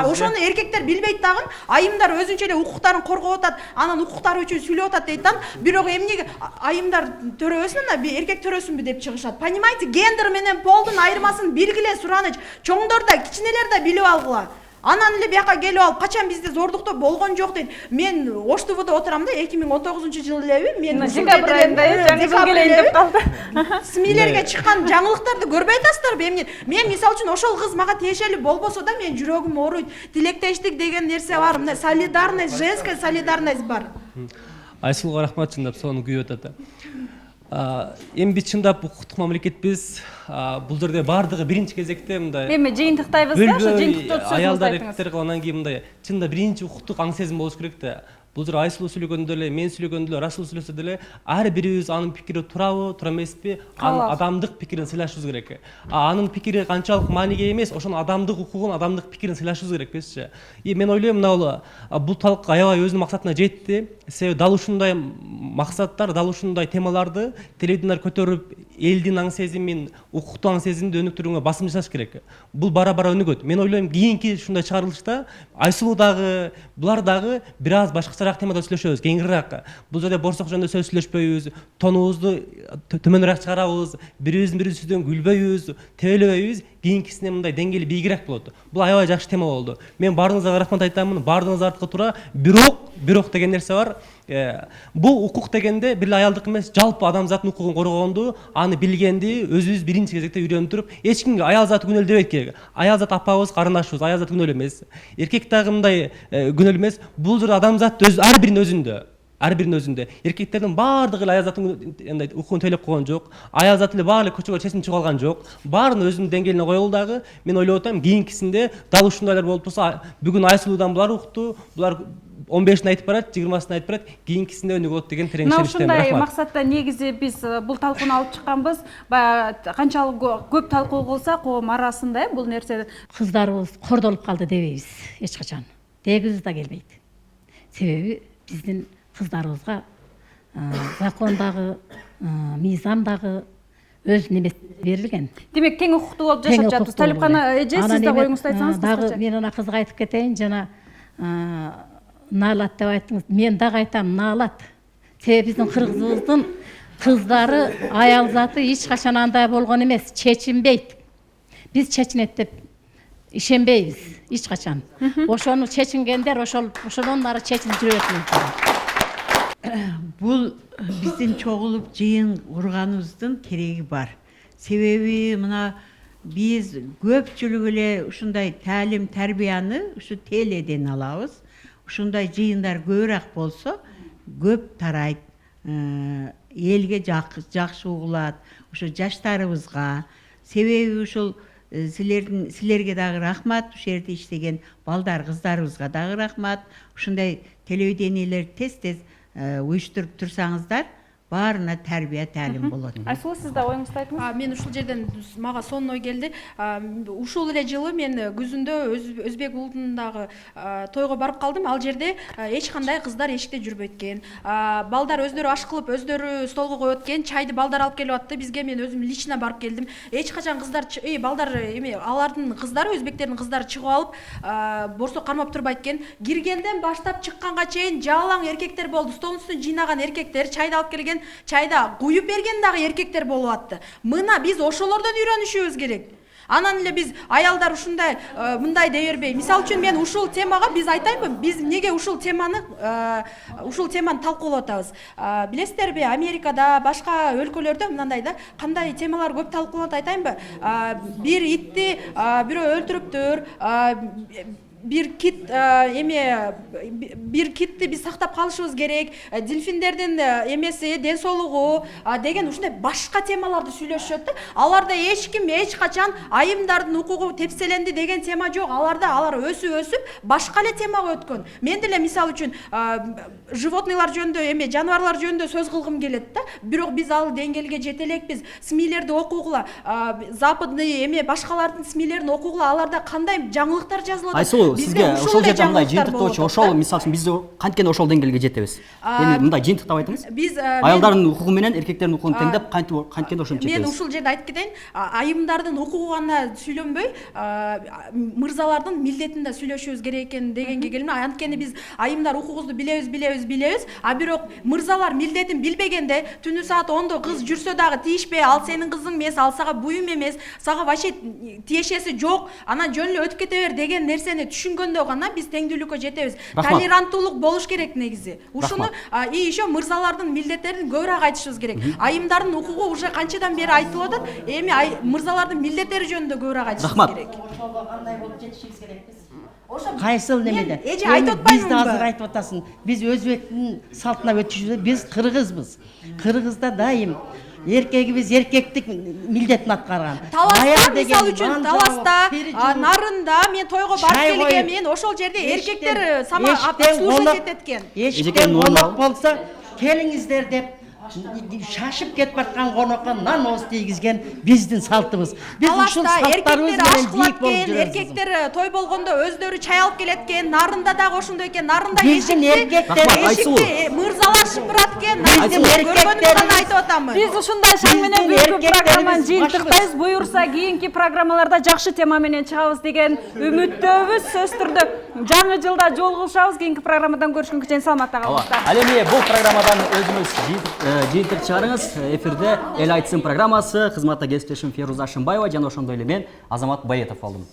Ошону эркектер билбейт дагы. Айымдар өзүнчө эле укуктарын коргоп атат, анан укуктары үчүн сүйлөп атат дейт да. Бирок эмнеге айымдар төрөбөсүн, анда эркек төрөсүнбү деп чыгышат. Понимаете, гендер менен полдун айырмасын белгиле, Сураныч. Чоңдор да, кичинелер да билип алгыла. Анан эле бияка келип алып, качан бизде зордуктоо болгон жок дейт. Мен Оштубуда отурам да, 2019-жылы элеби, мен декабрь айында келейин деп калды. СМИлерге чыккан жаңылыктарды көрбөй атасыздарбы? Мен мисалы үчүн ошол кыз мага тиешелүү болбосо да, мен жүрөгүм ооруйт. Тилектештик деген нерсе бар, мына солидарность, женская солидарность бар. Айсулга рахмат, чындап сону күйүп атат. Эми биз чындап укуктук мамлекетпиз. Бул жерде бардыгы биринчи кезекте мындай. Эми жыйынтыктайбыз да, ошо жыйынтыктоо сөзүңүздү аялдар айтыңыз. эркектер кылгандан кийин мындай чында биринчи укуктук аң сезим болуш керек да. Бул жер Айсулуу сүйлөгөндө эле, мен сүйлөгөндө эле, Расул сүйлөсө деле ар бирибиз анын пикири турабы, тура эмеспи, анын адамдык пикирин сыйлашыбыз керек. Анын пикири канчалык мааниге эмес, ошонун адамдык укугун, адамдык пикирин сыйлашыбыз керек эмеспи? Мен ойлойм, мына бул талкуу аябай өзүнүн максатына жетти. Себеби дал ушундай максаттар, дал ушундай темаларды телевидениялар көтөрүп, элдин аң сезимин, укуктуу аң сезимди өнүктүрүүгө басым жасаш керек. Бул бара-бара өнүгөт. Мен ойлойм, кийинки ушундай чыгарылышта Айсулуу дагы, булар дагы бир аз башкачараак темада сүйлөшөбүз, кеңираак. Бул жерде борсок жөнүндө сөз сүйлөшпөйбүз, тонубузду төмөнүрөөк чыгарабыз, бирибизден күлбөйбүз, тебелебейбиз. Кийинкисине мындай деңгээли бийигирээк болот. Бул аябай жакшы тема болду. Мен баарыңызга рахмат айтамын. Баарыңыз артка тура. Бирок деген нерсе бар. Бул укук дегенде бир аялдык эмес, жалпы адамзаттын укугун коргоонду, аны билгенди өзүбүз биринчи кезекте үйрөнүп, эч кимге аял заты күнөөлүү дебейт керек. Аял заты апабыз, карындашыбыз, аял заты күнөөлүү эмес. Эркек дагы мындай күнөөлүү эмес. Бул жер адамзат ар биринин өзүндө. Эркектердин баардыгы эле аял затын укугун төлөп койгон жок. Аял заты эле баары эле көчөгө чечим чыгып алган жок. Баарынын өзүнүн деңгээлине коелу дагы. Мен ойлоп атам, кийинкисинде дал ушундайлар болуп турса, бүгүн Айсулуудан булар укту, булар 15-ын айтып барат, 20-сын айтып барат, кийинкисинде өнүгөт деген терең ишеничтемин. Ушундай максатта негизи биз бул талкууну алып чыкканбыз. Баягы канчалык көп талкуу кылса, коом арасында бул нерсе кыздарыбыз кордолуп калды дебейбиз эч качан. Дегибиз да келбейт. Себеби биздин кыздарыбызга закондагы, мыйзамдагы өз немеси берилген. Демек тең укуктуу болуп жашап жатабыз. Талипкана эже, сиз да коюңузду айтсаңыз кыскача. Мен ана кызга айтып кетейин, жана наалат деп айттыңыз. Мен дагы айтам, наалат. Себеби биздин кыргызыбыздын кыздары аял заты эч качан андай болгон эмес, чечинбейт. Биз чечинет деп ишенбейбиз эч качан. Ошону чечингендер ошодон нары чечинип жүрөт. Бул биздин чогулуп жыйын курганыбыздын кереги бар. Себеби мына биз көпчүлүк эле ушундай таалим тарбияны ушу теледен алабыз. Ушундай жыйындар көбүрөөк болсо көп тарайт, элге жакшы угулат, ушу жаштарыбызга. Себеби ушул силерге дагы рахмат, ушул жерде иштеген балдар кыздарыбызга дагы рахмат. Ушундай телевидениелер тез уюштуруп турсаңыздар, баарына тарбия таалим болот. Айсулу, сиз да оюңузду айтыңыз. Мен ушул жерден мага сонун ой келди. Ушул эле жылы мен күзүндө Өзбек улутундагы тойго барып калдым. Ал жерде эч кандай кыздар эшикте жүрбөйт экен. Балдар өздөрү аш кылып, өздөрү столго коет экен. Чайды балдар алып келип атты. Бизге мен өзүм лично барып келдим. Эч качан кыздар, балдар алардын кыздары, өзбектердин кыздары чыгып алып, борсо кармап турбайт экен. Киргенден баштап чыкканга чейин жалаң эркектер болду. Столдун үстүнө жыйнаган эркектер, чайды алып келген, чайда куюп берген дагы эркектер болуп атты. Мына биз ошолордон үйрөнүшүбүз керек. Анан эле биз аялдар ушундай мындай дей бербей. Мисалы үчүн мен ушул темага биз айтайынбы, биз эмнеге ушул теманы талкуулап атабыз. Билесиздерби, Америкада, башка өлкөлөрдө мындай да кандай темалар көп талкууланат айтайынбы? Бир итти бирөө өлтүрүптүр, бир китти биз сактап калышыбыз керек, дельфиндердин эмеси, ден соолугу деген ушундай башка темаларды сүйлөшүшөт да. Аларда эч ким эч качан айымдардын укугу тепселенди деген тема жок. Алар өсүп башка эле темага өткөн. Мен деле мисалы үчүн животныйлар жөнүндө, жаныбарлар жөнүндө сөз кылгым келет да. Бирок биз ал деңгээлге жете элекпиз. СМИлерди окугула, западный башкалардын СМИлерин окугула, аларда кандай жаңылыктар жазылып атат. Сизге ошол жерде мындай жыйынтыктоочу, ошол мисалы үчүн биз канткен ошол деңгээлге жетебиз? Эми мындай жыйынтыктап айтыңыз. Биз аялдардын укугу менен эркектердин укугун теңдеп канткен ошентип жетебиз? Мен ушул жерде айтып кетейин, айымдардын укугу гана сүйлөнбөй, мырзалардын милдетин да сүйлөшүбүз керек экен дегенге келем. Анткени биз айымдар укугубузду билебиз, а бирок мырзалар милдетин билбегенде түнү саат 10-до кыз жүрсө дагы тийишпей, ал сенин кызың эмес, ал сага буюм эмес, сага вообще тиешеси жок, анан жөн эле өтүп кете бер деген нерсени түшүнгөндө гана биз теңдүүлүккө жетебиз. Толеранттуулук болуш керек негизи. Ушуну еще мырзалардын милдеттерин көбүрөөк айтышыбыз керек. Айымдардын укугу уже канчадан бери айтылып атат. Эми мырзалардын милдеттери жөнүндө көбүрөөк айтышыбыз керек. Кандай болуп жетишибиз керекпиз? Кайсыл немеде? Биз да азыр айтып атасың. Биз өзбектин салтына өтүшүбүз, биз кыргызбыз. Кыргызда дайым эркегибиз эркектик милдетин аткарган. Таласта, мисалы үчүн, Таласта, Нарында мен тойго барып келгенмин, ошол жерде эркектер слушать эткен. Эшиктен конок болсо, келиңиздер деп шашып кетип аткан конокко нан оз тийгизген биздин салтыбыз. Биз ушул салттарыбыз менен жийип болуп жүрөбүз. Эркектер той болгондо өздөрү чай алып келет экен. Нарында дагы ошондой экен. Нарында эшикти мырзалашып турат экен. Көргөнүмдөн айтып атамын. Биз ушундай шаң менен бүгүнкү программаны жыйынтыктайбыз. Буюрса кийинки программаларда жакшы тема менен чыгабыз деген үмүттөбүз. Сөз түрдө жаңы жылда жолугушабыз. Кийинки программадан көрүшкөнгө чейин саламатта калыңыздар. Ал эми бул программадан өзүңүз жыйынтык чыгарыңыз. Эфирде Эл айтсын программасы, кызматта кесиптешим Феруза Шымбаева жана ошондой эле мен Азамат Баетов болдум.